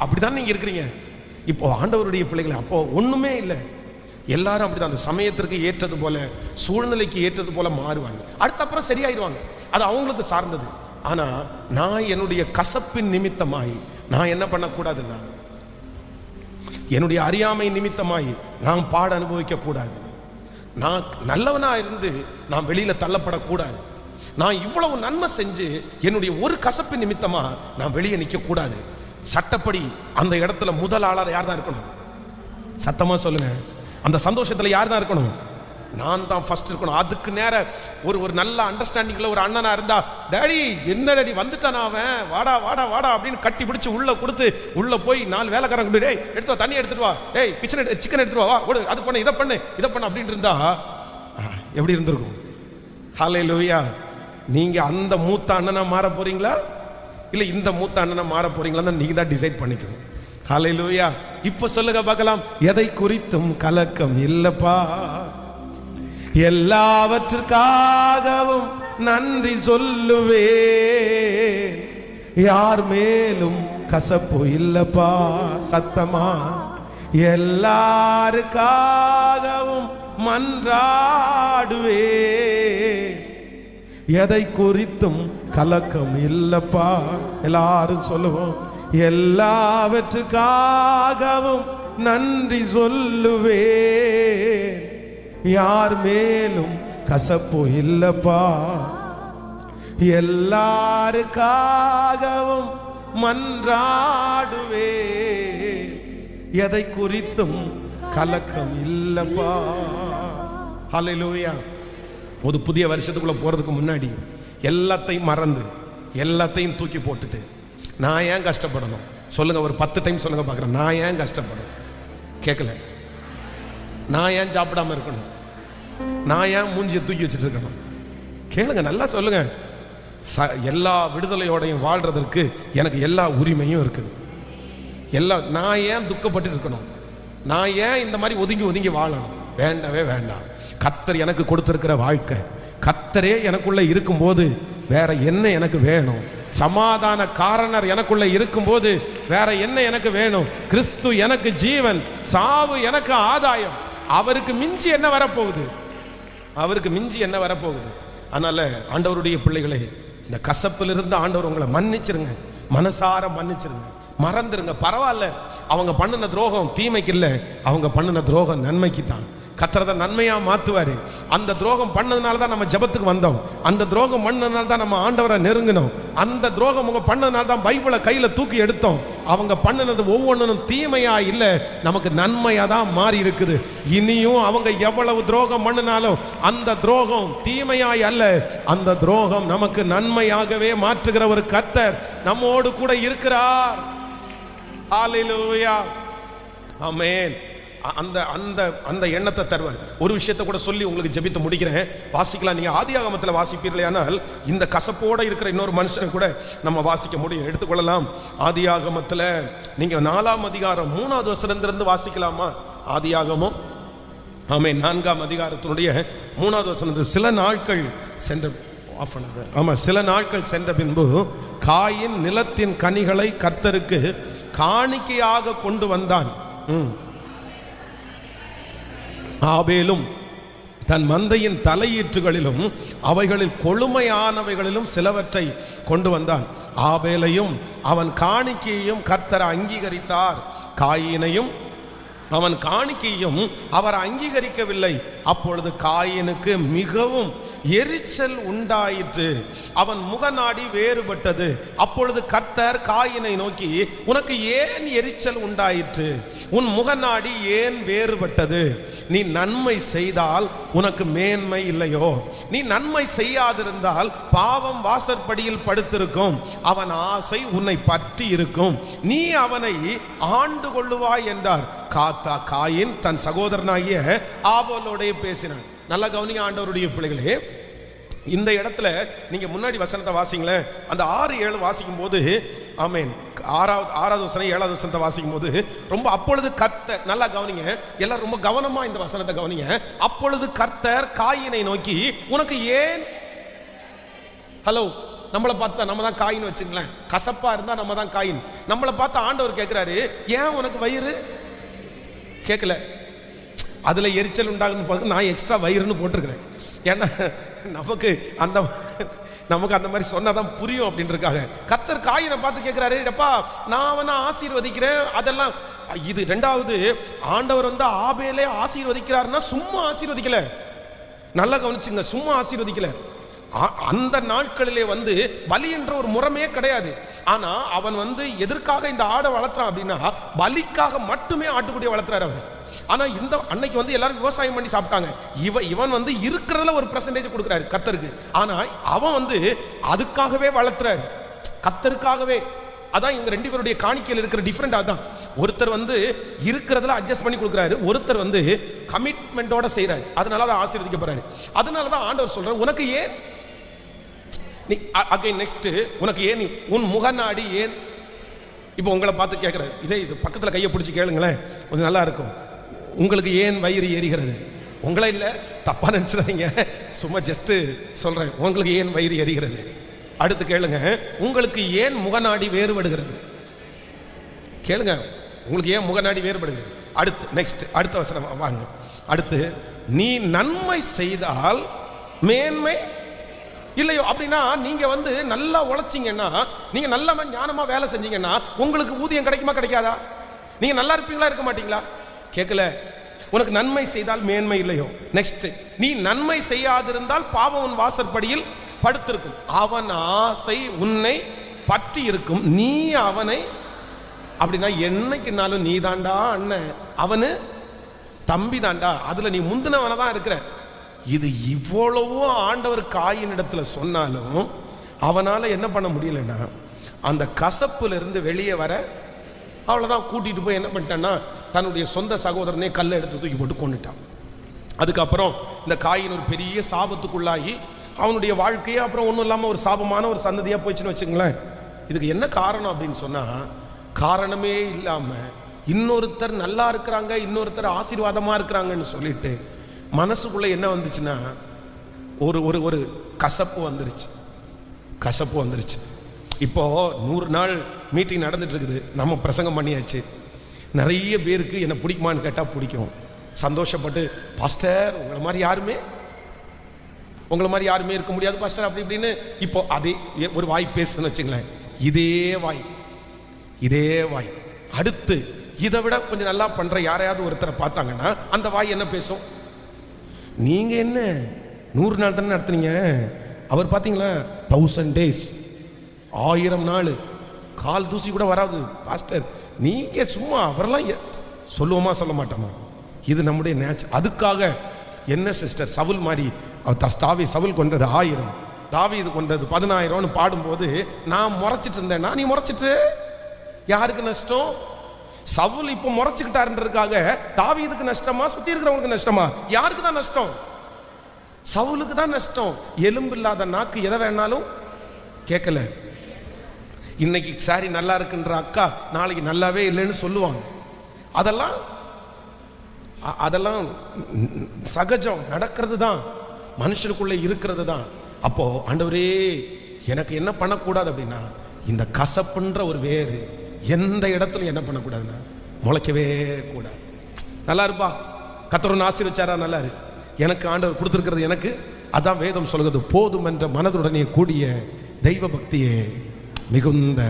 அப்படிதான் நீங்க இருக்கிறீங்க இப்போ ஆண்டவருடைய பிள்ளைகளை. அப்போ ஒண்ணுமே இல்லை, எல்லாரும் அப்படிதான். அந்த சமயத்திற்கு ஏற்றது போல, சூழ்நிலைக்கு ஏற்றது போல மாறுவாங்க. அடுத்த அப்புறம் சரியாயிருவாங்க, அது அவங்களுக்கு சார்ந்தது. ஆனா நான் என்னுடைய கசப்பின் நிமித்தமாய் நான் என்ன பண்ணக்கூடாதுன்னா, என்னுடைய அறியாமை நிமித்தமாய் நான் பாட அனுபவிக்க கூடாது. நான் நல்லவனா இருந்து நான் வெளியில தள்ளப்படக்கூடாது. நான் இவ்வளவு நன்மை செஞ்சு என்னுடைய ஒரு கசப்பு நிமித்தமா நான் வெளியே நிற்க கூடாது. சட்டப்படி அந்த இடத்துல முதல் ஆளார் யார் தான் இருக்கணும்? சத்தமா சொல்லுங்க. அந்த சந்தோஷத்துல யார் தான் இருக்கணும்? நான் தான் ஃபர்ஸ்ட் இருக்கணும். அதுக்கு நேர ஒரு நல்ல அண்டர்ஸ்டாண்டிங்ல ஒரு அண்ணனா இருந்தா, டாடி என்ன டாடி வந்துட்டானா அவன், வாடா வாடா வாடா அப்படின்னு கட்டி பிடிச்சி உள்ள கொடுத்து, உள்ள போய் 4 வேலைக்காரங்க கூட, டேய் எடுத்து வா, தண்ணி எடுத்துட்டு வா, டேய் சிக்கன் எடுத்துட்டு வா, ஓடு அது பண்ணு இதை பண்ணு அப்படின்னு இருந்தா எப்படி இருந்திருக்கும்? ஹல்லேலூயா. நீங்க அந்த மூத்த அண்ணனா மாற போறீங்களா இல்ல இந்த மூத்த அண்ணனா மாற போறீங்களா? நீங்க தான் டிசைட் பண்ணிக்கணும். ஹல்லேலூயா. இப்ப சொல்லுங்க பார்க்கலாம். எதை குறித்தும் கலக்கம் இல்லப்பா, எல்லாவற்றுக்காகவும் நன்றி சொல்லுவே, யார் மேலும் கசப்பு இல்லப்பா. சத்தமா எல்லாருக்காகவும் மன்றாடுவே, எதை குறித்தும் கலக்கம் இல்லப்பா. எல்லாரும் சொல்லுவோம். எல்லாவற்றுக்காகவும் நன்றி சொல்லுவே, யார் மேலும் கசப்பு இல்லப்பா. எல்லாருக்காகவும் மன்றாடுவே, எதை குறித்தும் கலக்கம் இல்லப்பா. ஹல்லேலூயா. ஒரு புதிய வருஷத்துக்குள்ள போறதுக்கு முன்னாடி எல்லாத்தையும் மறந்து எல்லாத்தையும் தூக்கி போட்டுட்டு நான் ஏன் கஷ்டப்படணும் சொல்லுங்க. ஒரு 10 டைம் சொல்லுங்க பார்க்குறேன். நான் ஏன் கஷ்டப்படணும்? கேட்கல. நான் ஏன் சாப்பிடாம இருக்கணும்? நான் ஏன் மூஞ்சியை தூக்கி வச்சுட்டு இருக்கணும்? கேளுங்க, நல்லா சொல்லுங்க. எல்லா விடுதலையோடையும் வாழ்றதற்கு எனக்கு எல்லா உரிமையும் இருக்குது. நான் ஏன் துக்கப்பட்டு இருக்கணும்? நான் ஏன் இந்த மாதிரி ஒதுங்கி ஒதுங்கி வாழணும்? வேண்டவே வேண்டாம். கர்த்தர் எனக்கு கொடுத்திருக்கிற வாழ்க்கை, கர்த்தரே எனக்குள்ள இருக்கும்போது வேற என்ன எனக்கு வேணும்? சமாதான காரணர் எனக்குள்ள இருக்கும்போது வேற என்ன எனக்கு வேணும்? கிறிஸ்து எனக்கு ஜீவன், சாவு எனக்கு ஆதாயம். அவருக்கு மிஞ்சி என்ன வரப்போகுது? அவருக்கு மிஞ்சி என்ன வரப்போகுது? அதனால ஆண்டவருடைய பிள்ளைகளே, இந்த கசப்பிலிருந்து ஆண்டவர் உங்களை மன்னிச்சிருங்க, மனசார மன்னிச்சிருங்க, மறந்துருங்க. பரவாயில்ல, அவங்க பண்ணின துரோகம் தீமைக்கு இல்லை, அவங்க பண்ணின துரோகம் நன்மைக்கு தான். கர்த்தர் நன்மையா மாத்துவாரு. அந்த துரோகம் பண்ணதுனால தான் நம்ம ஜெபத்துக்கு வந்தோம். அந்த துரோகம் பண்ணதுனால தான் நம்ம ஆண்டவரை நெருங்கினோம். அந்த துரோகம் அவங்க பண்ணதுனால தான் பைபிளை கையில தூக்கி எடுத்தோம். அவங்க பண்ணினது ஒவ்வொன்றும் தீமையா இல்லை, நமக்கு நன்மையா தான் மாறி இருக்குது. இனியும் அவங்க எவ்வளவு துரோகம் பண்ணினாலும் அந்த துரோகம் தீமையாய் அல்ல, அந்த துரோகம் நமக்கு நன்மையாகவே மாற்றுகிற ஒரு கர்த்தர் நம்மோடு கூட இருக்கிறார். ஹல்லேலூயா. ஆமென். அந்த அந்த அந்த எண்ணத்தை தருவார். ஒரு விஷயத்தை கூட சொல்லி உங்களுக்கு ஜெபித்து முடிக்கிறேன். வாசிக்கலாம். நீங்க ஆதியாகமத்தில் வாசிப்பீர்களே, ஆனால் இந்த கசப்போட இருக்கிற இன்னொரு மனுஷனை கூட நம்ம வாசிக்க முடியும். எடுத்துக்கொள்ளலாம். ஆதியாகமத்தில் நீங்க 4ஆம் அதிகாரம் 3வது வசனத்திலிருந்து வாசிக்கலாமா? ஆதியாகமம் ஆமென் 4ஆம் அதிகாரத்தினுடைய 3வது வசனத்தில் சில நாட்கள் சென்ற சில நாட்கள் சென்ற பின்பு காயின் நிலத்தின் கனிகளை கர்த்தருக்கு காணிக்கையாக கொண்டு வந்தான். ஆபேலும் தன் மந்தையின் தலையீற்றுகளிலும் அவைகளில் கொழுமையானவைகளிலும் சிலவற்றை கொண்டு வந்தான். ஆபேலையும் அவன் காணிக்கையையும் கர்த்தர் அங்கீகரித்தார், காயினையும் அவன் காணிக்கையும் அவர் அங்கீகரிக்கவில்லை. அப்பொழுது காயினுக்கு மிகவும் எரிச்சல் உண்டாயிற்று, அவன் முகநாடி வேறுபட்டது. அப்பொழுது கர்த்தர் காயினை நோக்கி, உனக்கு ஏன் எரிச்சல் உண்டாயிற்று? உன் முகநாடி ஏன் வேறுபட்டது? நீ நன்மை செய்தால் உனக்கு மேன்மை இல்லையோ? நீ நன்மை செய்யாதிருந்தால் பாவம் வாசற்படியில் படுத்திருக்கும், அவன் ஆசை உன்னை பற்றி இருக்கும், நீ அவனை ஆண்டு கொள்ளுவாய் என்றார். காயின் தன் சகோதரனாகிய ஆபேலோடே பேசினான். நல்லா கவனிங்க ஆண்டவருடைய பிள்ளைகளே, இந்த இடத்துல நீங்க முன்னாடி வசனத்தை வாசிங்களேன். அந்த 6-7 வாசிக்கும் போது, ஆமென், 6வது வசனம் 7வது வசனத்தை வாசிக்கும் போது ரொம்ப அப்பொழுது கர்த்தர், நல்லா கவனிங்க எல்லாரும் ரொம்ப கவனமா இந்த வசனத்தை கவனிங்க. அப்பொழுது கர்த்தர் காயினை நோக்கி, உனக்கு ஏன், ஹலோ, நம்மளை பார்த்தா நம்ம தான் காயின் வச்சுங்களேன், கசப்பா இருந்தா நம்ம தான் காயின். நம்மளை பார்த்தா ஆண்டவர் கேட்கிறாரு, ஏன் உனக்கு வயிறு? கேட்கல, அதுல எரிச்சல் உண்டாகுன்னு பார்த்து நான் எக்ஸ்ட்ரா வயிறுன்னு போட்டிருக்கிறேன். ஏன்னா நமக்கு அந்த நமக்கு அந்த மாதிரி சொன்னாதான் புரியும் அப்படின்றதுக்காக கர்த்தர் காயினை பார்த்து கேட்கிறாரு, டப்பா நான் அவனை ஆசீர்வதிக்கிறேன் அதெல்லாம். இது ரெண்டாவது, ஆண்டவர் வந்து ஆபேலே ஆசீர்வதிக்கிறாருன்னா சும்மா ஆசீர்வதிக்கல, நல்லா கவனிச்சுங்க, சும்மா ஆசீர்வதிக்கல. அந்த நாட்களிலே வந்து பலி என்ற ஒரு முறைமே கிடையாது. ஆனா அவன் வந்து எதற்காக இந்த ஆடை வளர்த்துறான் அப்படின்னா பலிக்காக மட்டுமே ஆட்டுக்குட்டியை வளர்த்துறாரு அவர். ஆனா இந்த அன்னைக்கு வந்து எல்லாரும் விவசாயம் பண்ணி சாப்பிட்டாங்க. இவன் வந்து இருக்கிறதுல ஒரு பெர்சன்டேஜ் கொடுக்குறாரு கர்த்தருக்கு. ஆனா அவன் வந்து அதுக்காகவே வளர்த்துறாரு, கர்த்தருக்காகவே. அதான் இவங்க ரெண்டு பேருடைய காணிக்கையில் இருக்கிற டிஃபரெண்ட். அதான் ஒருத்தர் வந்து இருக்கிறதுல அட்ஜஸ்ட் பண்ணி கொடுக்குறாரு, ஒருத்தர் வந்து கமிட்மெண்டோட செய்யறாரு. அதனால தான் ஆசீர்வதிக்கப்படுறாரு. அதனால தான் ஆண்டவர் சொல்றாரு, உனக்கு ஏன் நீ அகைன் நெக்ஸ்ட், உனக்கு ஏன் உன் முகநாடி ஏன். இப்போ உங்களை பார்த்து கேட்குறாரு, இது பக்கத்தில் கையை பிடிச்சி கேளுங்களேன், கொஞ்சம் நல்லா இருக்கும். உங்களுக்கு ஏன் வயிறு எரிகிறது? உங்களை இல்லை, தப்பா நினைச்சிடாதீங்க, சும்மா ஜஸ்ட் சொல்றேன். உங்களுக்கு ஏன் வயிறு எரிகிறது? அடுத்து கேளுங்க, உங்களுக்கு ஏன் முகநாடி வேறுபடுகிறது? கேளுங்க, உங்களுக்கு ஏன் முகநாடி வேறுபடுகிறது? அடுத்து நெக்ஸ்ட், அடுத்த வசனம் வாங்க. அடுத்து, நீ நன்மை செய்தால் மேன்மை இல்லையோ. அப்படின்னா நீங்க வந்து நல்லா உழைச்சிங்கன்னா, நீங்க நல்ல ஞானமா வேலை செஞ்சீங்கன்னா உங்களுக்கு ஊதியம் கிடைக்குமா கிடைக்காதா? நீங்க நல்லா இருப்பீங்களா இருக்க மாட்டீங்களா? கேட்கல. உனக்கு நன்மை செய்தால் மேன்மை இல்லையோ. நெக்ஸ்ட், நீ நன்மை செய்யாதிருந்தால் பாவம் உன் வாசற்படியில் படுத்திருக்கும், அவன் ஆசை உன்னை பற்றி இருக்கும், நீ அவனை. அப்படின்னா என்னைக்குனாலும் நீ தாண்டா அண்ணன், அவனு தம்பி தாண்டா, அதுல நீ முந்தினவன தான் இருக்கிற. இது இவ்வளவோ ஆண்டவர் காயின் இடத்துல சொன்னாலும் அவனால என்ன பண்ண முடியலன்னா அந்த கசப்புல இருந்து வெளியே வர, அவ்வளவுதான். கூட்டிட்டு போய் என்ன பண்ணிட்டான்னா தன்னுடைய சொந்த சகோதரனே கல்லை எடுத்து தூக்கி போட்டு கொண்டுட்டான். அதுக்கப்புறம் இந்த காயின் ஒரு பெரிய சாபத்துக்குள்ளாகி அவனுடைய வாழ்க்கையே அப்புறம் ஒன்றும் இல்லாமல் ஒரு சாபமான ஒரு சந்ததியாக போயிடுச்சுன்னு வச்சுங்களேன். இதுக்கு என்ன காரணம் அப்படின்னு சொன்னால், காரணமே இல்லாமல் இன்னொருத்தர் நல்லா இருக்கிறாங்க, இன்னொருத்தர் ஆசீர்வாதமாக இருக்கிறாங்கன்னு சொல்லிட்டு மனசுக்குள்ளே என்ன வந்துச்சுன்னா ஒரு ஒரு ஒரு கசப்பு வந்துருச்சு. இப்போ 100 நாள் மீட்டிங் நடந்துட்டு இருக்குது, நம்ம பிரசங்கம் பண்ணியாச்சு. நிறைய பேருக்கு என்ன பிடிக்குமான்னு கேட்டால் பிடிக்கும், சந்தோஷப்பட்டு பாஸ்டர் உங்களை மாதிரி யாருமே இருக்க முடியாது பாஸ்டர் அப்படி இப்படின்னு. இப்போ அதே ஒரு வாய் பேசுன்னு வச்சுங்களேன், இதே வாய் அடுத்து இதை விட கொஞ்சம் நல்லா பண்ற யாரையாவது ஒருத்தரை பார்த்தாங்கன்னா அந்த வாய் என்ன பேசும்? நீங்க என்ன 100 நாள் தானே நடத்துனீங்க, அவர் பார்த்தீங்களா 1000 days 1000 நாள் கால் தூசி கூட வராது பாஸ்டர், நீங்க சும்மா அவரெல்லாம் சொல்லுவோமா சொல்ல மாட்டோமா? இது நம்முடைய நேச்சர். அதுக்காக என்ன சிஸ்டர், சவுல் மாதிரி சவுல் கொண்டது 1000, தாவீது கொண்டது 10000 பாடும்போது நான் முறைச்சிட்டு இருந்தேன்னா நீ முறைச்சிட்டு யாருக்கு நஷ்டம்? சவுல் இப்போ முறைச்சுக்கிட்டாருன்றதுக்காக தாவீதுக்கு நஷ்டமா, சுத்தி இருக்கிறவங்களுக்கு நஷ்டமா? யாருக்கு தான் நஷ்டம்? சவுலுக்கு தான் நஷ்டம். எலும்பு இல்லாத நாக்கு எதை வேணாலும் கேட்கல. இன்னைக்கு சாரி நல்லா இருக்குன்ற அக்கா நாளைக்கு நல்லாவே இல்லைன்னு சொல்லுவாங்க. அதெல்லாம் சகஜம், நடக்கிறது தான், மனுஷனுக்குள்ளே இருக்கிறது தான். அப்போ ஆண்டவரே எனக்கு என்ன பண்ணக்கூடாது அப்படின்னா, இந்த கசப்புன்ற ஒரு வேறு எந்த இடத்துல என்ன பண்ணக்கூடாதுன்னா முளைக்கவே கூடாது. நல்லா இருப்பா, கர்த்தர் ஆசீர்வதிச்சாரா, நல்லா இரு, எனக்கு ஆண்டவர் கொடுத்துருக்கிறது எனக்கு. அதான் வேதம் சொல்கிறது, போதும் என்ற மனதுடனே கூடிய தெய்வ பக்தியே மிகுந்த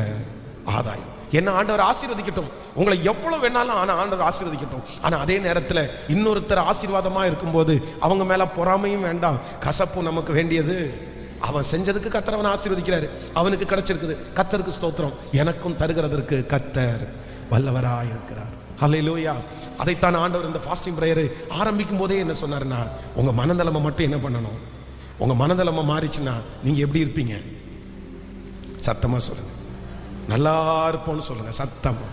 ஆதாயம். என்ன ஆண்டவர் ஆசீர்வதிக்கட்டும், உங்களை எவ்வளவு வேணாலும் ஆண்டவர் ஆசீர்வதிக்கட்டும். ஆனா அதே நேரத்தில் இன்னொருத்தர் ஆசீர்வாதமா இருக்கும்போது அவங்க மேல பொறாமையும் வேண்டாம், கசப்பும் நமக்கு வேண்டியது. அவன் செஞ்சதுக்கு கர்த்தர் அவனை ஆசீர்வதிக்கிறாரு, அவனுக்கு கிடைச்சிருக்குது, கர்த்தருக்கு ஸ்தோத்திரம். எனக்கும் தருகிறதற்கு கர்த்தர் வல்லவராய் இருக்கிறார். ஹல்லேலூயா. அதைத்தான் ஆண்டவர் இந்த ஃபாஸ்டிங் பிரேயர் ஆரம்பிக்கும் போதே என்ன சொன்னாருன்னா, உங்க மனநிலைமை மட்டும் என்ன பண்ணணும், உங்க மனநிலைமை மாறிச்சுன்னா நீங்க எப்படி இருப்பீங்க? சத்தமா சொல்லுங்க, நல்லா இருப்போம்னு சொல்லுங்க சத்தமா.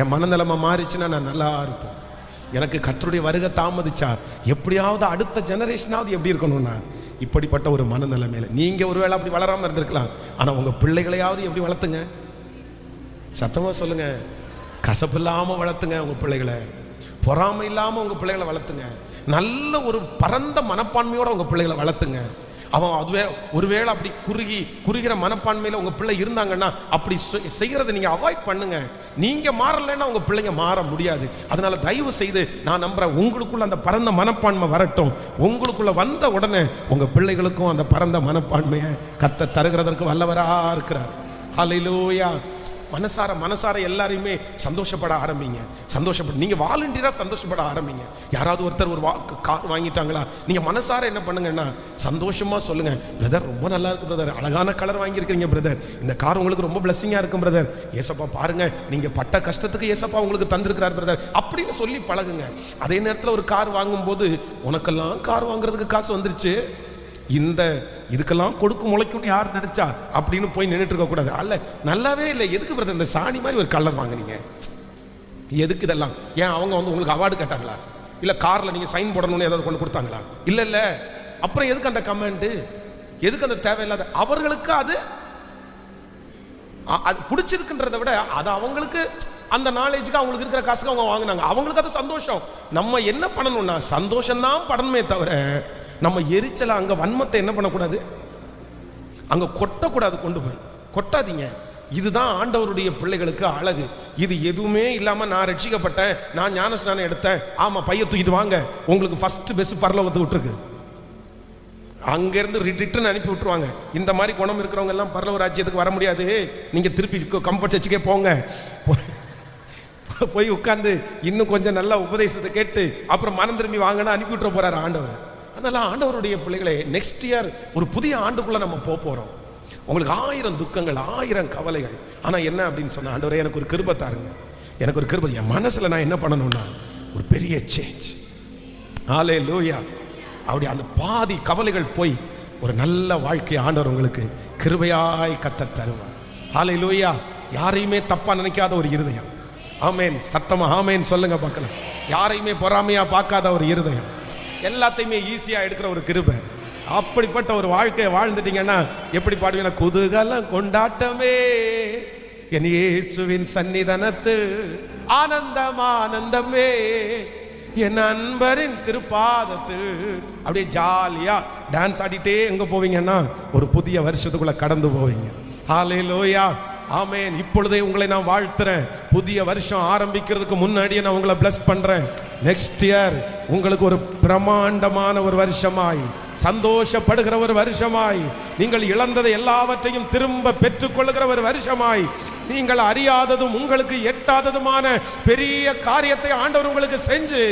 என் மனநிலைமை மாறிச்சுன்னா நான் நல்லா இருப்போம். எனக்கு கர்த்தருடைய வருகை தாமதிச்சா எப்படியாவது அடுத்த ஜெனரேஷனாவது எப்படி இருக்கணும்னா இப்படிப்பட்ட ஒரு மனநிலைமையில நீங்க ஒருவேளை அப்படி வளராம இருந்திருக்கலாம், ஆனா உங்க பிள்ளைகளையாவது எப்படி வளர்த்துங்க? சத்தமா சொல்லுங்க. கசப்பு இல்லாம வளர்த்துங்க உங்க பிள்ளைகளை, பொறாமை இல்லாம உங்க பிள்ளைகளை வளர்த்துங்க, நல்ல ஒரு பரந்த மனப்பான்மையோட உங்க பிள்ளைகளை வளர்த்துங்க. அவன் அதுவே ஒருவேளை அப்படி குறுகிற மனப்பான்மையில் உங்கள் பிள்ளை இருந்தாங்கன்னா அப்படி செய்கிறத நீங்கள் அவாய்ட் பண்ணுங்க. நீங்கள் மாறலைன்னா உங்கள் பிள்ளைங்க மாற முடியாது. அதனால தயவு செய்து நான் நம்புகிறேன், உங்களுக்குள்ள அந்த பரந்த மனப்பான்மை வரட்டும். உங்களுக்குள்ள வந்த உடனே உங்கள் பிள்ளைகளுக்கும் அந்த பரந்த மனப்பான்மையை கர்த்தர் தருகிறதற்கு வல்லவராக இருக்கிறார். ஹல்லேலூயா. மனசார எல்லாரையுமே சந்தோஷப்பட ஆரம்பிங்க. நீங்க வாலண்டியரா சந்தோஷப்பட ஆரம்பிங்க. யாராவது ஒருத்தர் ஒரு கார் வாங்கிட்டாங்களா, நீங்க மனசார என்ன பண்ணுங்கன்னா சந்தோஷமா சொல்லுங்க, பிரதர் ரொம்ப நல்லா இருக்கு பிரதர், அழகான கலர் வாங்கியிருக்கீங்க பிரதர், இந்த கார் உங்களுக்கு ரொம்ப பிளஸிங்கா இருக்கும் பிரதர், ஏசப்பா பாருங்க நீங்க பட்ட கஷ்டத்துக்கு ஏசப்பா உங்களுக்கு தந்திருக்கிறார் பிரதர் அப்படின்னு சொல்லி பழகுங்க. அதே நேரத்தில் ஒரு கார் வாங்கும்போது உனக்கெல்லாம் கார் வாங்குறதுக்கு காசு வந்துருச்சு, இதுக்கெல்லாம் கொடுக்கு முளைக்கும் யார் நினைச்சா அப்படின்னு போய் நின்றுட்டு இருக்க கூடாது. அல்ல நல்லாவே இல்லை, எதுக்கு பிரதர் இந்த சாணி மாதிரி ஒரு கலர் வாங்குனீங்க, எதுக்கு இதெல்லாம்? ஏன் அவங்க வந்து உங்களுக்கு அவார்டு கேட்டாங்களா, இல்ல கார்ல நீங்க சைன் போடணும்னு ஏதாவது கொண்டு கொடுத்தாங்களா? இல்ல அப்புறம் எதுக்கு அந்த கமெண்ட், எதுக்கு அந்த தேவையில்லாத? அவர்களுக்கு அது பிடிச்சிருக்குன்றதை விட அது அவங்களுக்கு அந்த நாலேஜுக்கு அவங்களுக்கு இருக்கிற காசுக்கு அவங்க வாங்கினாங்க, அவங்களுக்கு அது சந்தோஷம். நம்ம என்ன பண்ணணும்னா சந்தோஷம் தான் படணுமே தவிர நம்ம எரிச்சல அங்க வன்மத்தை என்ன பண்ணக்கூடாது, அங்க கொட்டக்கூடாது. கொண்டு போய் கொட்டாதீங்க. இதுதான் ஆண்டவருடைய பிள்ளைகளுக்கு அழகு. இது எதுவுமே இல்லாம நான் ரட்சிக்கப்பட்டேன், நான் ஞானஸ்நானம் எடுத்தேன், ஆமா பைய தூக்கிட்டு வாங்க, உங்களுக்கு ஃபர்ஸ்ட் பெஸ் பரலோகத்தை விட்டுருக்கு, அங்கிருந்து ரிட்டர்ன் அனுப்பி விட்டுருவாங்க. இந்த மாதிரி குணம் இருக்கிறவங்க எல்லாம் பரலோக ராஜ்யத்துக்கு வர முடியாது, நீங்க திருப்பி கம்ஃபர்ட் சர்ச்சுக்கே போங்க, போய் உட்கார்ந்து இன்னும் கொஞ்சம் நல்ல உபதேசத்தை கேட்டு அப்புறம் மனம் திரும்பி வாங்கன்னு அனுப்பி விட்டுற போறாரு ஆண்டவர். அதனால ஆண்டவருடைய பிள்ளைகளே, நெக்ஸ்ட் இயர் ஒரு புதிய ஆண்டுக்குள்ள நம்ம போறோம். உங்களுக்கு 1000 துக்கங்கள், 1000 கவலைகள். ஆனா என்ன அப்படின்னு சொன்னா, ஆண்டவரே எனக்கு ஒரு கிருபை தாருங்க, எனக்கு ஒரு கிருபை. என் மனசுல நான் என்ன பண்ணணும்னா ஒரு பெரிய சேஞ்ச். ஹல்லேலூயா. அப்படி அந்த பாதி கவலைகள் போய் ஒரு நல்ல வாழ்க்கை ஆண்டவர் உங்களுக்கு கிருபையாய் கர்த்தர் தருவார். ஹல்லேலூயா. யாரையுமே தப்பா நினைக்காத ஒரு இருதயம். ஆமேன். சத்தமா ஆமேன் சொல்லுங்க பார்க்கலாம். யாரையுமே பொறாமையா பார்க்காத ஒரு இருதயம், எல்லாத்தையுமே ஈஸியா எடுக்கிற ஒரு கிருபை. அப்படிப்பட்ட ஒரு வாழ்க்கையை வாழ்ந்துட்டீங்கன்னா எப்படி பாடுவீங்க? குதூகலம் கொண்டாட்டமே என் இயேசுவின் சன்னிதானத்தில் ஆனந்தம் ஆனந்தமே என் அன்பரின் திருப்பாதத்தில். அப்படியே ஜாலியா டான்ஸ் ஆடிட்டே எங்க போவீங்கன்னா ஒரு புதிய வருஷத்துக்குள்ள கடந்து போவீங்க. ஹல்லேலூயா. ஆமேன். இப்பொழுதே உங்களை நான் வாழ்த்துறேன். புதிய வருஷம் ஆரம்பிக்கிறதுக்கு முன்னாடியே நான் உங்களை பிளஸ் பண்றேன். நெக்ஸ்ட் இயர் உங்களுக்கு ஒரு பிரமாண்டமான ஒரு வருஷமாய், சந்தோஷப்படுகிற ஒரு வருஷமாய், நீங்கள் இழந்ததை எல்லாவற்றையும் திரும்ப பெற்றுக்கொள்ளுகிற ஒரு வருஷமாய், நீங்கள் அறியாததும் உங்களுக்கு எட்டாததுமான பெரிய காரியத்தை ஆண்டவர் உங்களுக்கு செஞ்சு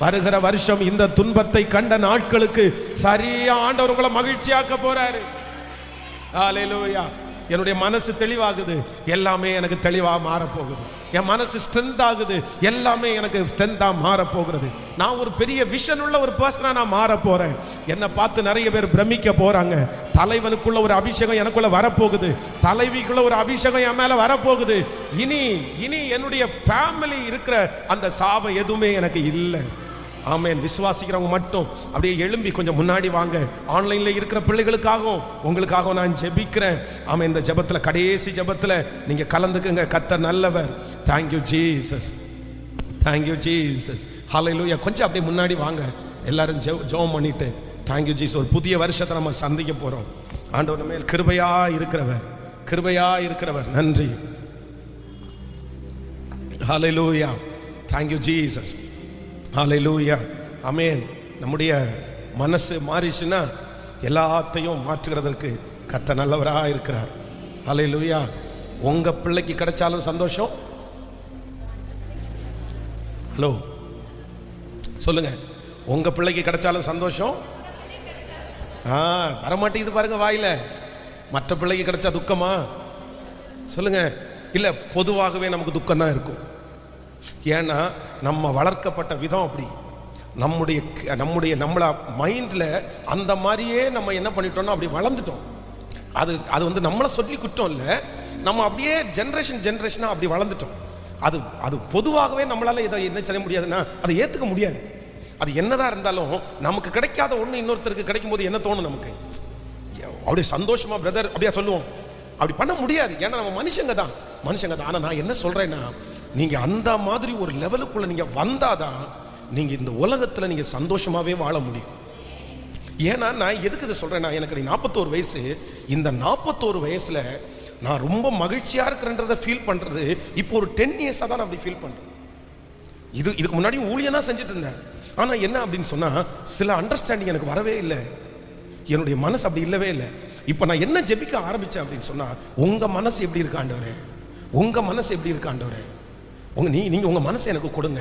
வருகிற வருஷம் இந்த துன்பத்தை கண்ட நாட்களுக்கு சரியா ஆண்டவர் உங்களை மகிழ்ச்சியாக்க போறாரு. ஹல்லேலூயா. என்னுடைய மனசு தெளிவாகுது, எல்லாமே எனக்கு தெளிவா மாறப்போகுது. என் மனசு ஸ்ட்ரென்த் ஆகுது, எல்லாமே எனக்கு ஸ்ட்ரென்த்தா மாறப்போகிறது. நான் ஒரு பெரிய விஷன் உள்ள ஒரு பர்சனா நான் மாற போறேன். என்னை பார்த்து நிறைய பேர் பிரமிக்க போறாங்க. தலைவனுக்குள்ள ஒரு அபிஷேகம் எனக்குள்ள வரப்போகுது, தலைவிக்குள்ள ஒரு அபிஷேகம் என் மேல வரப்போகுது. இனி என்னுடைய ஃபேமிலி இருக்கிற அந்த சாபம் எதுவுமே எனக்கு இல்லை. ஆமேன். விசுவாசிக்கிறவங்க மட்டும் அப்படியே எழும்பி கொஞ்சம் முன்னாடி வாங்க. ஆன்லைன்ல இருக்கிற பிள்ளைகளுக்காகவும் உங்களுக்காகவும் நான் ஜெபிக்கிறேன். ஆமாம், இந்த ஜெபத்தில் கடைசி ஜெபத்தில் நீங்க கலந்துக்குங்க. கர்த்தர் நல்லவர். Thank you Jesus, thank you Jesus. Hallelujah. கொஞ்சம் அப்படியே முன்னாடி வாங்க, எல்லாரும் ஜெபம் பண்ணிட்டு. Thank you Jesus. ஒரு புதிய வருஷத்தை நம்ம சந்திக்க போறோம். ஆண்டவர் மேல் கிருபையா இருக்கிறவர், கிருபையா இருக்கிறவர். நன்றி. Hallelujah. Thank you Jesus. Hallelujah. Amen. நம்முடைய மனசு மாறிச்சுன்னா எல்லாத்தையும் மாற்றுகிறதற்கு கர்த்தர் நல்லவராக இருக்கிறார். ஹல்லேலூயா. உங்க பிள்ளைக்கு கிடைச்சாலும் சந்தோஷம். ஹலோ சொல்லுங்க, உங்க பிள்ளைக்கு கிடைச்சாலும் சந்தோஷம். வரமாட்டேங்குது பாருங்க வாயில. மற்ற பிள்ளைக்கு கிடைச்சா துக்கமா சொல்லுங்க? இல்ல, பொதுவாகவே நமக்கு துக்கம் தான் இருக்கும். ஏன்னா நம்ம வளர்க்கப்பட்ட விதம் அப்படி. நம்மள மைண்டில் அந்த மாதிரியே நம்ம என்ன பண்ணிட்டோம்னா அப்படி வளர்ந்துட்டோம். அது வந்து நம்மளை சொல்லி குற்றம் இல்லை, நம்ம அப்படியே ஜென்ரேஷனாக அப்படி வளர்ந்துட்டோம். அது பொதுவாகவே நம்மளால இதை என்ன செய்ய முடியாதுன்னா அதை ஏற்றுக்க முடியாது. அது என்னதான் இருந்தாலும் நமக்கு கிடைக்காத ஒன்று இன்னொருத்தருக்கு கிடைக்கும் போது என்ன தோணும் நமக்கு? அப்படியே சந்தோஷமா பிரதர் அப்படியா சொல்லுவோம். அப்படி பண்ண முடியாது, ஏன்னா நம்ம மனுஷங்க தான். ஆனால் நான் என்ன சொல்றேன்னா, நீங்க அந்த மாதிரி ஒரு லெவலுக்குள்ள நீங்க வந்தாதான் நீங்க இந்த உலகத்துல நீங்க சந்தோஷமாவே வாழ முடியும். ஏன்னா நான் எதுக்கு இதை சொல்றேன்னா, எனக்கு 41 வயசு. இந்த 41 வயசுல நான் ரொம்ப மகிழ்ச்சியா இருக்கிறன்றதை ஃபீல் பண்றது இப்போ ஒரு 10 இயர்ஸாக தான் நான் அப்படி ஃபீல் பண்றேன். இதுக்கு முன்னாடி ஊழியம் தான் செஞ்சுட்டு இருந்தேன். ஆனா என்ன அப்படின்னு சொன்னா, சில அண்டர்ஸ்டாண்டிங் எனக்கு வரவே இல்லை. என்னுடைய மனசு அப்படி இல்லவே இல்லை. இப்போ நான் என்ன ஜெபிக்க ஆரம்பிச்சேன் அப்படின்னு சொன்னா, உங்க மனசு எப்படி இருக்கு ஆண்டவரே, உங்க மனசு எப்படி இருக்கு ஆண்டவரே, நீங்க உங்க மனசை எனக்கு கொடுங்க,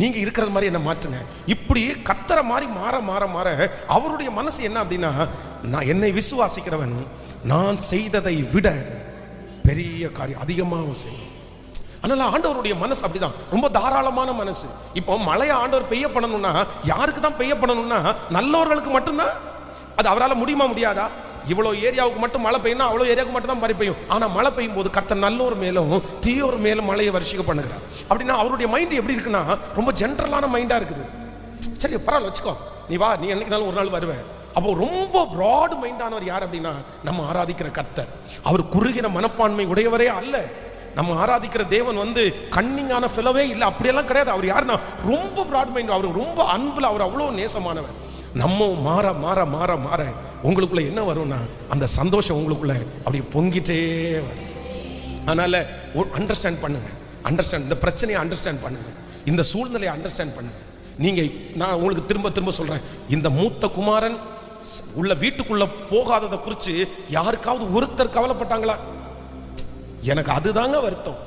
நீங்க இருக்கிற மாதிரி என்ன மாற்றுங்க. இப்படி கத்தர மாதிரி மாற மாற மாற அவருடைய மனசு என்ன அப்படின்னா, நான் என்னை விசுவாசிக்கிறவன் நான் செய்ததை விட பெரிய காரியம் அதிகமாக செய்யும். அதனால ஆண்டவருடைய மனசு அப்படிதான், ரொம்ப தாராளமான மனசு. இப்போ மழையை ஆண்டவர் பெய்ய பண்ணணும்னா யாருக்கு தான் பெய்ய பண்ணணும்னா, நல்லவர்களுக்கு மட்டும்தான். அது அவரால் முடியுமா முடியாதா? இவ்வளோ ஏரியாவுக்கு மட்டும் மழை பெய்யும்னா அவ்வளோ ஏரியாவுக்கு மட்டும் தான் மழை பெய்யும். ஆனால் மழை பெய்யும் போது கர்த்தர் நல்லோர் மேலும் தீயோர் மேலும் மழையை வருஷிக்க பண்ணுகிறார். அப்படின்னா அவருடைய மைண்ட் எப்படி இருக்குன்னா, ரொம்ப ஜென்ரலான மைண்டாக இருக்குது. சரி பரவாயில்ல வச்சுக்கோ, நீ வா, நீ என்னைக்குனாலும் ஒரு நாள் வருவேன். அப்போ ரொம்ப ப்ராட் மைண்டானவர் யார் அப்படின்னா, நம்ம ஆராதிக்கிற கர்த்தர். அவர் குறுகின மனப்பான்மை உடையவரே அல்ல. நம்ம ஆராதிக்கிற தேவன் வந்து கன்னிங்கான ஃபிலவே இல்லை, அப்படியெல்லாம் கிடையாது. அவர் யாருன்னா ரொம்ப ப்ராட் மைண்ட், அவர் ரொம்ப அன்பில், அவர் அவ்வளோ நேசமானவர். நம்ம மாற மாற மாற மாற உங்களுக்குள்ள என்ன வரும்னா, அந்த சந்தோஷம் உங்களுக்குள்ள அப்படி பொங்கிட்டே வரும். அதனால அண்டர்ஸ்டாண்ட் பண்ணுங்க, இந்த பிரச்சனையை அண்டர்ஸ்டாண்ட் பண்ணுங்க, இந்த சூழ்நிலையை அண்டர்ஸ்டாண்ட் பண்ணுங்க. நீங்க, நான் உங்களுக்கு திரும்ப திரும்ப சொல்றேன், இந்த மூத்த குமாரன் உள்ள வீட்டுக்குள்ள போகாததை குறித்து யாருக்காவது ஒருத்தர் கவலைப்பட்டாங்களா? எனக்கு அதுதாங்க வருத்தம்,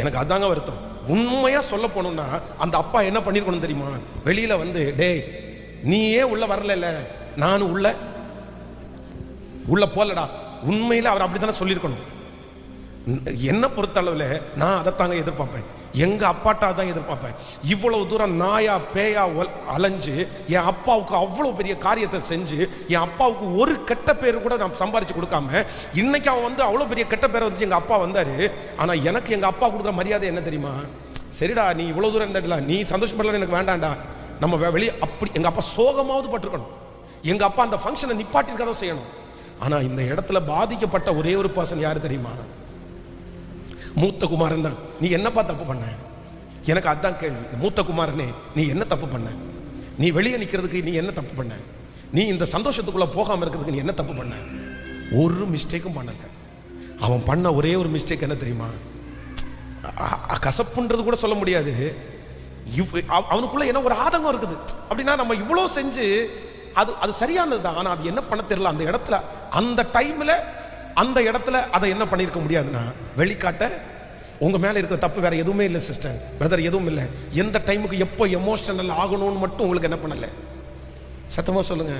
எனக்கு அதுதாங்க வருத்தம். உண்மையா சொல்ல போனோம்னா, அந்த அப்பா என்ன பண்ணிருக்கணும் தெரியுமா? வெளியில வந்து, டே நீயே உள்ள வரல, நானும் உள்ள போலடா. உண்மையில அவர் அப்படித்தானே சொல்லியிருக்கணும். என்ன பொறுத்த அளவில் நான் அதைத்தாங்க எதிர்பார்ப்பேன், எங்க அப்பாட்டா தான் எதிர்பார்ப்பேன். இவ்வளவு தூரம் நாயா பேயா அலைஞ்சு என் அப்பாவுக்கு அவ்வளவு பெரிய காரியத்தை செஞ்சு, என் அப்பாவுக்கு ஒரு கெட்ட பேர் கூட நான் சம்பாரிச்சு கொடுக்காம, இன்னைக்கு அவன் வந்து அவ்வளவு பெரிய கெட்ட பேரை வந்து எங்க அப்பா வந்தாரு. ஆனா எனக்கு எங்க அப்பா கொடுக்குற மரியாதை என்ன தெரியுமா? சரிடா, நீ இவ்வளவு தூரம் இருந்தடலாம், நீ சந்தோஷப்படலாம், எனக்கு வேண்டாம்டா, நம்ம வெளியே. அப்படி எங்க அப்பா சோகமாவது பட்டிருக்கணும், எங்க அப்பா அந்த ஃபங்க்ஷனை நிப்பாட்டிருக்கதான் செய்யணும். ஆனா இந்த இடத்துல பாதிக்கப்பட்ட ஒரே ஒரு பர்சன் யாரு தெரியுமா? மூத்த குமாரன் தான். நீ என்னப்பா தப்பு பண்ண? எனக்கு அதுதான் கேள்வி. மூத்த குமாரனே, நீ என்ன தப்பு பண்ண? நீ வெளியே நிற்கிறதுக்கு நீ என்ன தப்பு பண்ண? நீ இந்த சந்தோஷத்துக்குள்ள போகாம இருக்கிறதுக்கு நீ என்ன தப்பு பண்ண? ஒரு மிஸ்டேக்கும் பண்ணல. அவன் பண்ண ஒரே ஒரு மிஸ்டேக் என்ன தெரியுமா? கசப்புன்றது கூட சொல்ல முடியாது, அவனுக்குள்ள என்ன ஒரு ஆதங்கம் இருக்குது. அப்படின்னா நம்ம இவ்வளோ செஞ்சு அது சரியானது தான், ஆனால் அது என்ன பண்ண தெரியல. அந்த இடத்துல, அந்த டைம்ல, அந்த இடத்துல அதை என்ன பண்ணியிருக்க முடியாதுன்னா, வெளிக்காட்ட உங்க மேல இருக்கிற தப்பு வேற எதுவுமே இல்லை சிஸ்டர், பிரதர், எதுவும் இல்லை. எந்த டைமுக்கு எப்போ எமோஷனல் ஆகணும்னு மட்டும் உங்களுக்கு என்ன பண்ணல? சத்தமா சொல்லுங்க,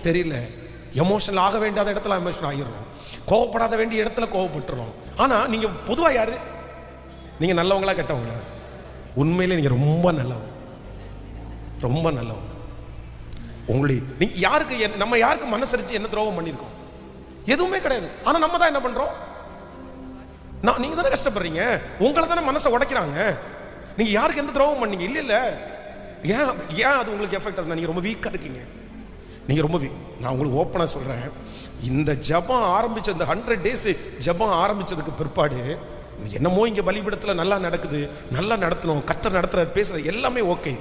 தெரியல. எமோஷனல் ஆக வேண்டிய இடத்துல எமோஷனல் ஆகிடுறோம், கோவப்படாத வேண்டிய இடத்துல கோவப்பட்டுறோம். ஆனா நீங்க பொதுவா யாரு? நீங்க நல்லவங்களா கெட்டவங்களா? உண்மையிலே நீங்க ரொம்ப நல்லவங்க, ரொம்ப நல்லவங்க. நீங்க யாருக்கு, நம்ம யாருக்கு மனசரிச்சு என்ன துரோகம் பண்ணியிருக்கோம்? எதுவுமே கிடையாது. ஆனா நம்ம தான் என்ன பண்றோம்? நீங்க தானே கஷ்டப்படுறீங்க, உங்களை தானே மனசை உடைக்கிறாங்க. நீங்க யாருக்கு எந்த துரோகம் பண்ணீங்க? இல்ல ஏன் அது உங்களுக்கு எஃபெக்ட் ஆகுது? நீங்க ரொம்ப வீக்கா இருக்கீங்க, நீங்க ரொம்ப வீக். நான் உங்களுக்கு ஓப்பனா சொல்றேன், இந்த ஜபம் ஆரம்பிச்ச இந்த 100 days ஜபம் ஆரம்பிச்சதுக்கு பிற்பாடு என்னமோ இங்க பலிபீடத்துல நல்லா நடக்குது, நல்லா நடத்தணும், கர்த்தர் நடத்துற, பேசுற எல்லாமே ஓகே.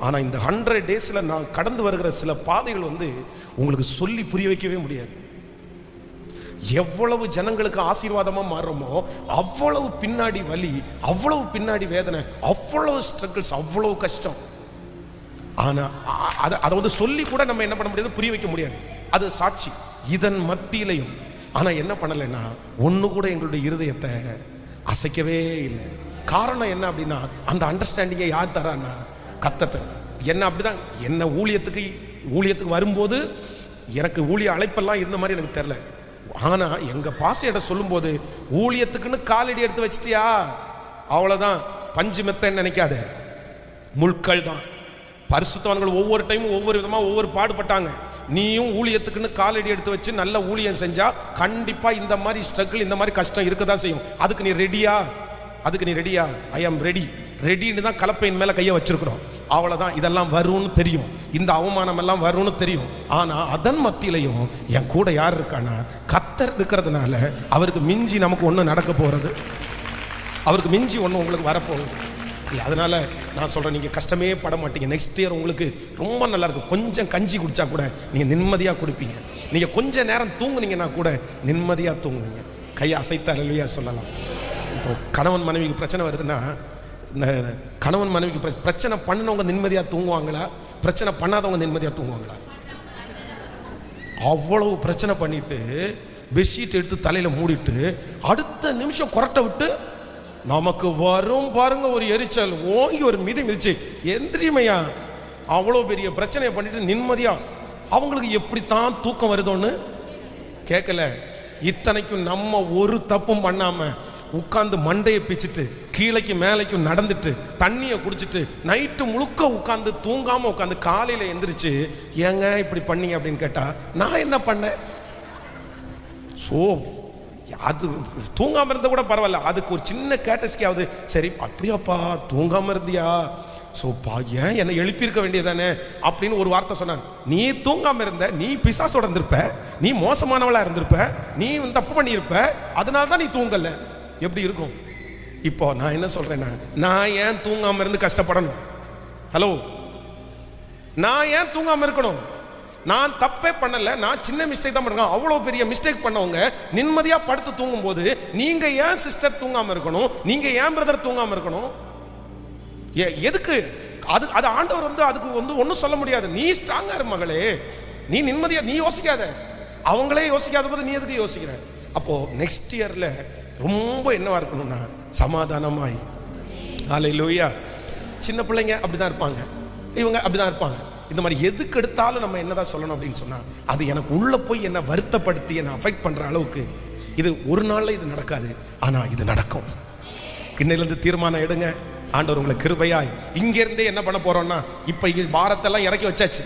ஆனா இந்த 100 daysல நான் கடந்து வருகிற சில பாதைகள் வந்து உங்களுக்கு சொல்லி புரிய வைக்கவே முடியாது. எவ்வளவு ஜனங்களுக்கு ஆசீர்வாதமா மாறுறோமோ அவ்வளவு பின்னாடி வலி, அவ்வளவு பின்னாடி வேதனை, அவ்வளவு ஸ்ட்ரகிள்ஸ், அவ்வளவு கஷ்டம். ஆனா அதை வந்து சொல்லி கூட நம்ம என்ன பண்ண முடியாது, புரிய வைக்க முடியாது. அது சாட்சி. இதன் மத்தியிலையும் ஆனா என்ன பண்ணலைன்னா, ஒண்ணு கூட எங்களுடைய இருதயத்தை அசைக்கவே இல்லை. காரணம் என்ன அப்படின்னா, அந்த அண்டர்ஸ்டாண்டிங்கை யார் தரான்னா, கர்த்தர். என்ன அப்படிதான், என்ன ஊழியத்துக்கு வரும்போது எனக்கு ஊழிய அழைப்பெல்லாம் இருந்த மாதிரி எனக்கு தெரியல. ஆனா எங்க பாஸ்டர்ட்ட சொல்லும்போது, ஊழியத்துக்குன்னு காலடி எடுத்து வச்சிட்டியா, அவ்வளவுதான், பஞ்சு மெத்தன்னு நினைக்காத, முட்கள் தான். பரிசுத்தவான்கள் ஒவ்வொரு டைமும் ஒவ்வொரு விதமா ஒவ்வொரு பாடுபட்டாங்க. நீயும் ஊழியத்துக்குன்னு காலடி எடுத்து வச்சு நல்ல ஊழியம் செஞ்சா கண்டிப்பா இந்த மாதிரி ஸ்ட்ரகிள், இந்த மாதிரி கஷ்டம் இருக்கதான் செய்யும். அதுக்கு நீ ரெடியா? ஐ ஆம் ரெடின்னு தான் கலப்பையின் மேல கையை வச்சிருக்கிறோம். அவ்வளவுதான். இதெல்லாம் வரும்னு தெரியும், இந்த அவமானம் எல்லாம் வரும்னு தெரியும். ஆனா அதன் மத்தியிலையும் என் கூட யார் இருக்கானா, கர்த்தர் இருக்கிறதுனால அவருக்கு மிஞ்சி நமக்கு ஒண்ணு நடக்க போறது, அவருக்கு மிஞ்சி ஒண்ணு உங்களுக்கு வரப்போகுது. இல்லை. அதனால நான் சொல்கிறேன், நீங்கள் கஷ்டமே பட மாட்டீங்க. நெக்ஸ்ட் இயர் உங்களுக்கு ரொம்ப நல்லா இருக்கும். கொஞ்சம் கஞ்சி குடித்தா கூட நீங்கள் நிம்மதியாக குடிப்பீங்க. நீங்கள் கொஞ்சம் நேரம் தூங்குனீங்கன்னா கூட நிம்மதியாக தூங்குவீங்க. கையை அசைத்தா அல்லேலூயா சொல்லலாம். இப்போ கணவன் மனைவிக்கு பிரச்சனை வருதுன்னா, இந்த கணவன் மனைவிக்கு பிரச்சனை பண்ணினவங்க நிம்மதியாக தூங்குவாங்களா, பிரச்சனை பண்ணாதவங்க நிம்மதியாக தூங்குவாங்களா? அவ்வளவு பிரச்சனை பண்ணிட்டு பெட்ஷீட் எடுத்து தலையில் மூடிட்டு அடுத்த நிமிஷம் கொரட்டை விட்டு நமக்கு வரும் பாருங்க ஒரு எரிச்சல், ஓங்கி ஒரு மிதிச்சு எந்திரிமையா அவ்வளோ பெரிய பிரச்சனையை பண்ணிட்டு நிம்மதியா அவங்களுக்கு எப்படித்தான் தூக்கம் வருதோன்னு கேட்கல. இத்தனைக்கும் நம்ம ஒரு தப்பும் பண்ணாம உட்கார்ந்து மண்டையை பிச்சுட்டு கீழைக்கு மேலைக்கும் நடந்துட்டு தண்ணியை குடிச்சிட்டு நைட்டு முழுக்க உட்காந்து தூங்காம உட்காந்து காலையில எந்திரிச்சு ஏங்க இப்படி பண்ணீங்க அப்படின்னு கேட்டா நான் என்ன பண்ணேன்? ஸோ அது தூங்காமல் இருந்தால் கூட பரவாயில்ல, அதுக்கு ஒரு சின்ன கேட்டஸ்கியாவது சரி அப்படியாப்பா தூங்காமல் இருந்தியா, ஸோப்பா ஏன் என்னை எழுப்பியிருக்க வேண்டியதானே அப்படின்னு ஒரு வார்த்தை சொன்னான். நீ தூங்காமல் இருந்த, நீ பிசாசோட இருந்திருப்ப, நீ மோசமானவளா இருந்திருப்ப, நீ தப்பு பண்ணியிருப்ப, அதனால தான் நீ தூங்கல. எப்படி இருக்கும்? இப்போ நான் என்ன சொல்றேன்னா, நான் ஏன் தூங்காமல் இருந்து கஷ்டப்படணும்? ஹலோ, நான் ஏன் தூங்காமல் இருக்கணும்? நான் தப்பே பண்ணல, நான் சின்ன மிஸ்டேக் தான் பண்ணுறேன். அவ்வளோ பெரிய மிஸ்டேக் பண்ணவங்க நிம்மதியாக படுத்து தூங்கும் போது நீங்க ஏன் சிஸ்டர் தூங்காமல் இருக்கணும்? நீங்க ஏன் பிரதர் தூங்காமல் இருக்கணும்? எதுக்கு? அது ஆண்டவர் அதுக்கு ஒன்றும் சொல்ல முடியாது. நீ ஸ்ட்ராங்கா இரு மகளே, நீ நிம்மதியா, நீ யோசிக்காத. அவங்களே யோசிக்காத போது நீ எதுக்கு யோசிக்கிற? அப்போ நெக்ஸ்ட் இயர்ல ரொம்ப என்னவா இருக்கணும்னா சமாதானமாய். ஹல்லேலூயா. சின்ன பிள்ளைங்க அப்படிதான் இருப்பாங்க, இவங்க அப்படிதான் இருப்பாங்க. இந்த மாதிரி எதுக்கு எடுத்தாலும் நம்ம என்னதான் சொல்லணும் அப்படின்னு சொன்னா, அது எனக்கு உள்ள போய் என்ன வருத்தப்படுத்தி என்ன அஃபெக்ட் பண்ற அளவுக்கு இது ஒரு நாள்ல இது நடக்காது, ஆனா இது நடக்கும். இன்னையிலிருந்து தீர்மானம் எடுங்க. ஆண்டவர் உங்களை கிருபையாய் இங்க இருந்தே என்ன பண்ண போறோம்னா, இப்ப பாரத்தெல்லாம் இறக்கி வச்சாச்சு.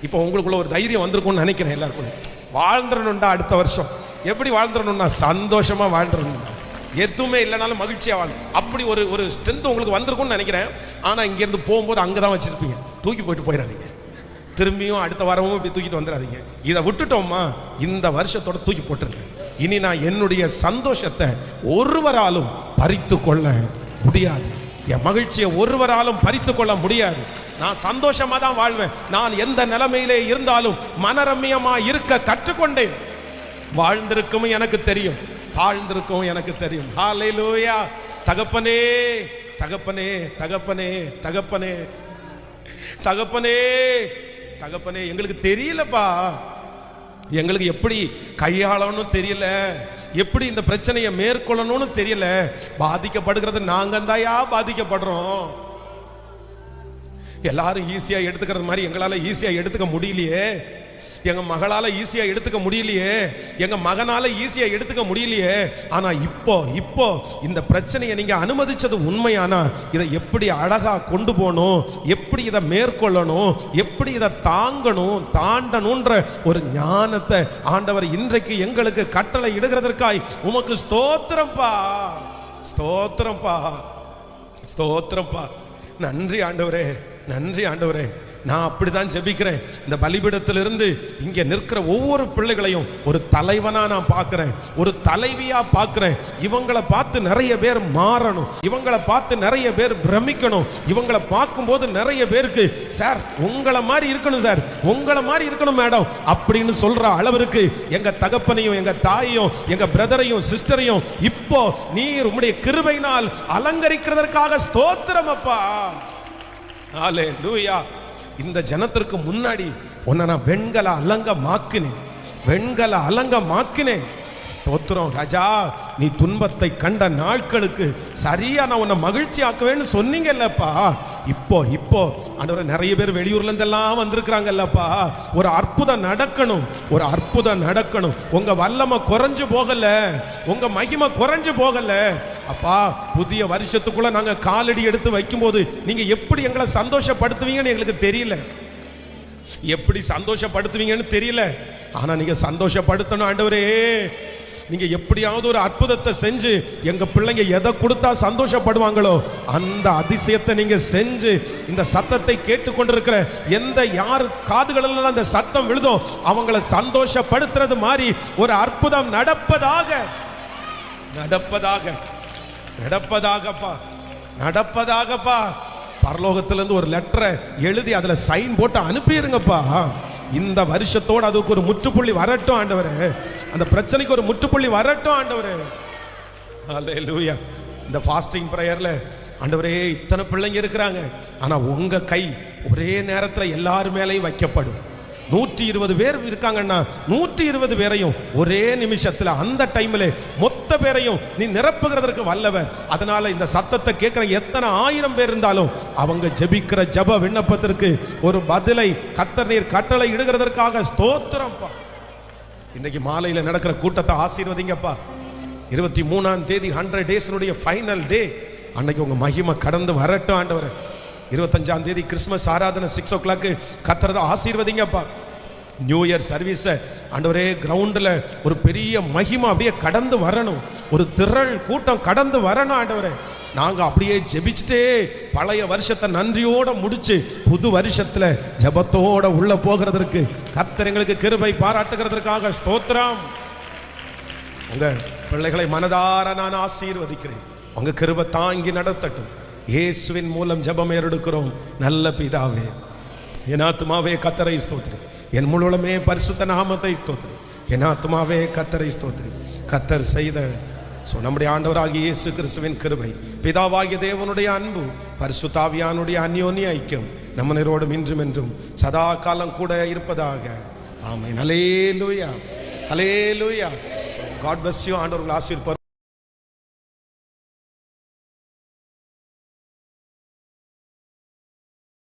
இப்போ உங்களுக்குள்ள ஒரு தைரியம் வந்திருக்கும்னு நினைக்கிறேன். எல்லாருக்கும் வாழ்ந்துடணும்டா. அடுத்த வருஷம் எப்படி வாழ்ந்துடணும்னா சந்தோஷமா வாழ்ந்துடணும்டா. எதுவுமே இல்லைனாலும் மகிழ்ச்சியா வாழ, அப்படி ஒரு ஸ்ட்ரென்த் உங்களுக்கு வந்திருக்கும்னு நினைக்கிறேன். ஆனா இங்க இருந்து போகும்போது அங்கதான் வச்சிருப்பீங்க. தூக்கி போயிட்டு போயிடாதீங்க. திரும்பியும் அடுத்த வாரமும் இப்படி தூக்கிட்டு வந்துடாதீங்க. இதை விட்டுட்டோமா இந்த வருஷத்தோட தூக்கி போட்டுருங்க. இனி நான் என்னுடைய சந்தோஷத்தை ஒருவராலும் பறித்து கொள்ள முடியாது. என் மகிழ்ச்சியை ஒருவராலும் பறித்து கொள்ள முடியாது. நான் சந்தோஷமா தான் வாழ்வேன். நான் எந்த நிலைமையிலே இருந்தாலும் மனரம்யமா இருக்க கற்றுக்கொண்டேன். வாழ்ந்திருக்கும் எனக்கு தெரியும், தாழ்ந்திருக்கும் எனக்கு தெரியும். ஹல்லேலூயா. தகப்பனே தகப்பனே தகப்பனே தகப்பனே தகப்பனே தகப்பனே, எங்களுக்கு தெரியலப்பா, எங்களுக்கு எப்படி கையாளணும் தெரியல, எப்படி இந்த பிரச்சனையை மேற்கொள்ளணும்னு தெரியல. பாதிக்கப்படுகிறது நாங்க தாயா பாதிக்கப்படுறோம். எல்லாரும் ஈஸியா எடுத்துக்கிறது மாதிரி எங்களால ஈஸியா எடுத்துக்க முடியலையே. எங்க மகளால ஈஸியா எடுத்துக்க முடியலையே, எங்க மகனால ஈஸியா எடுத்துக்க முடியலையே. ஆனா இப்போ இந்த பிரச்சனையை நீங்க அனுமதிச்சது உண்மையானா இதை எப்படி அழகா கொண்டு போகணும், எப்படி இதை மேற்கொள்ளணும், எப்படி இதை தாங்கணும், தாண்டணும்ன்ற ஒரு ஞானத்தை ஆண்டவர் இன்றைக்கு எங்களுக்கு கட்டளை இடுகிறதற்காய் உமக்கு ஸ்தோத்திரம்பா, ஸ்தோத்திரம்பா, ஸ்தோத்திரம்பா. நன்றி ஆண்டவரே, நன்றி ஆண்டவரே. நான் அப்படிதான் ஜெபிக்கிறேன். இந்த பலிபீடத்திலிருந்து இங்கே நிற்கிற ஒவ்வொரு பிள்ளைகளையும் ஒரு தலைவனா நான் பார்க்கிறேன், ஒரு தலைவியா பார்க்கிறேன். இவங்களை பார்த்து நிறைய பேர் மாறணும், இவங்களை பார்த்து நிறைய பேர் பிரமிக்கணும். இவங்களை பார்க்கும்போது நிறைய பேருக்கு சார் உங்களை மாதிரி இருக்கணும், சார் உங்களை மாதிரி இருக்கணும் மேடம் அப்படின்னு சொல்ற அளவிற்கு எங்க தகப்பனையும் எங்க தாயையும் எங்க பிரதரையும் சிஸ்டரையும் இப்போ நீர் உம்முடைய கிருபையினால் அலங்கரிக்கிறதற்காக ஸ்தோத்திரம் அப்பா. ஹல்லேலூயா. இந்த ஜனத்திற்கு முன்னாடி உன்னை நான் வெண்கல அலங்கமாக்கினேன், வெண்கல அலங்கமாக்கினேன். ஸ்தோத்திரம் ராஜா. நீ துன்பத்தை கண்ட நாட்களுக்கு சரியா நான் உன்னை மகிழ்ச்சி ஆக்குவேன்னு சொன்னீங்கல்லப்பா. இப்போ ஆண்டவரே நிறைய பேர் வெளியூர்ல இருந்தெல்லாம் வந்திருக்கிறாங்கல்லப்பா. ஒரு அற்புதம் நடக்கணும், ஒரு அற்புதம் நடக்கணும். உங்க வல்லமை குறைஞ்சு போகல, உங்க மகிமை குறைஞ்சு போகல அப்பா. புதிய வருஷத்துக்குள்ள நாங்க காலடி எடுத்து வைக்கும் போது நீங்க எப்படி எங்களை சந்தோஷப்படுத்துவீங்கன்னு எங்களுக்கு தெரியல, எப்படி சந்தோஷப்படுத்துவீங்கன்னு தெரியல. ஆனா நீங்க சந்தோஷப்படுத்தணும் ஆண்டவரே. நீங்க எப்படியாவது ஒரு அற்புதத்தை செஞ்சு எங்க பிள்ளைங்க எதை கொடுத்தா சந்தோஷப்படுவாங்களோ அந்த அதிசயத்தை நீங்க செஞ்சு இந்த சத்தத்தை கேட்டுக்கொண்டிருக்கிற எந்த யார் காதுகளில் அந்த சத்தம் விழுதோ அவங்களை சந்தோஷப்படுத்துறது மாதிரி ஒரு அற்புதம் நடப்பதாக, நடப்பதாக, நடப்பதாகப்பா, நடப்பதாகப்பா. பரலோகத்திலிருந்து ஒரு லெட்டரை எழுதி அதுல சைன் போட்டு அனுப்பிடுங்கப்பா. இந்த வருஷத்தோடு அதுக்கு ஒரு முற்றுப்புள்ளி வரட்டும் ஆண்டவரே. அந்த பிரச்சனைக்கு ஒரு முற்றுப்புள்ளி வரட்டும் ஆண்டவரே. அல்லேலூயா. இந்த ஃபாஸ்டிங் பிரேயர்ல ஆண்டவரே இத்தனை பிள்ளைங்க இருக்கிறாங்க, ஆனா உங்க கை ஒரே நேரத்தில் எல்லாரும் மேலேயும் வைக்கப்படும். 120 பேர் இருக்காங்கன்னா 120 பேரையும் ஒரே நிமிஷத்துல அந்த டைம்ல மொத்த பேரையும் நீ நிரப்புகிறதற்கு வல்லவர். அதனால இந்த சத்தத்தை கேட்கிற எத்தனை 1000 பேர் இருந்தாலும் அவங்க ஜெபிக்கிற ஜெப விண்ணப்பத்திற்கு ஒரு பதிலை கர்த்தர் நீர் கட்டளை இடுகிறதற்காக ஸ்தோத்திரம்ப்பா. இன்னைக்கு மாலையில நடக்கிற கூட்டத்தை ஆசீர்வதிங்கப்பா. 23ஆம் தேதி 100 டேஸ்னுடைய ஃபைனல் டே. அன்னைக்கு உங்க மகிமை கடந்து வரட்டும் ஆண்டவரே. 25ஆம் தேதி கிறிஸ்மஸ் ஆராதனை 6 o'clock கர்த்தரை ஆசீர்வதிங்கப்பா. நியூ இயர் சர்வீஸ் ஆண்டவரே கிரவுண்டில் ஒரு பெரிய மகிமை அப்படியே கடந்து வரணும், ஒரு திரள் கூட்டம் கடந்து வரணும் ஆண்டவரே. நாங்கள் அப்படியே ஜெபிச்சுட்டே பழைய வருஷத்தை நன்றியோட முடிச்சு புது வருஷத்துல ஜெபத்தோட உள்ள போகிறதற்கு கர்த்தர் எங்களுக்கு கிருபை பாராட்டுகிறதற்காக ஸ்தோத்திரம். உங்க பிள்ளைகளை மனதார நான் ஆசீர்வதிக்கிறேன். உங்க கிருபை தாங்கி நடத்தட்டும். இயேசுவின் மூலம் ஜெபம் ஏறெடுக்கிறோம் நல்ல பிதாவே. என் ஆத்துமாவே கர்த்தரை ஸ்தோத்திரி, என் முழுவதுமே பரிசுத்த நாமத்தை ஸ்தோத்திரி. என் ஆத்துமாவே கர்த்தரை ஸ்தோத்திரி. கர்த்தர் செய்த நம்முடைய ஆண்டவராகிய இயேசு கிறிஸ்துவின் கிருபை, பிதாவாகிய தேவனுடைய அன்பு, பரிசுத்த ஆவியானுடைய அந்யோன்ய ஐக்கியம் நம்மனரோடும் இன்றும் என்றும் சதா காலம் கூட இருப்பதாக. ஆமென். அல்லேலூயா, அல்லேலூயா. God bless you. ஆண்டவர் உங்களை ஆசீர்வதிப்பார்.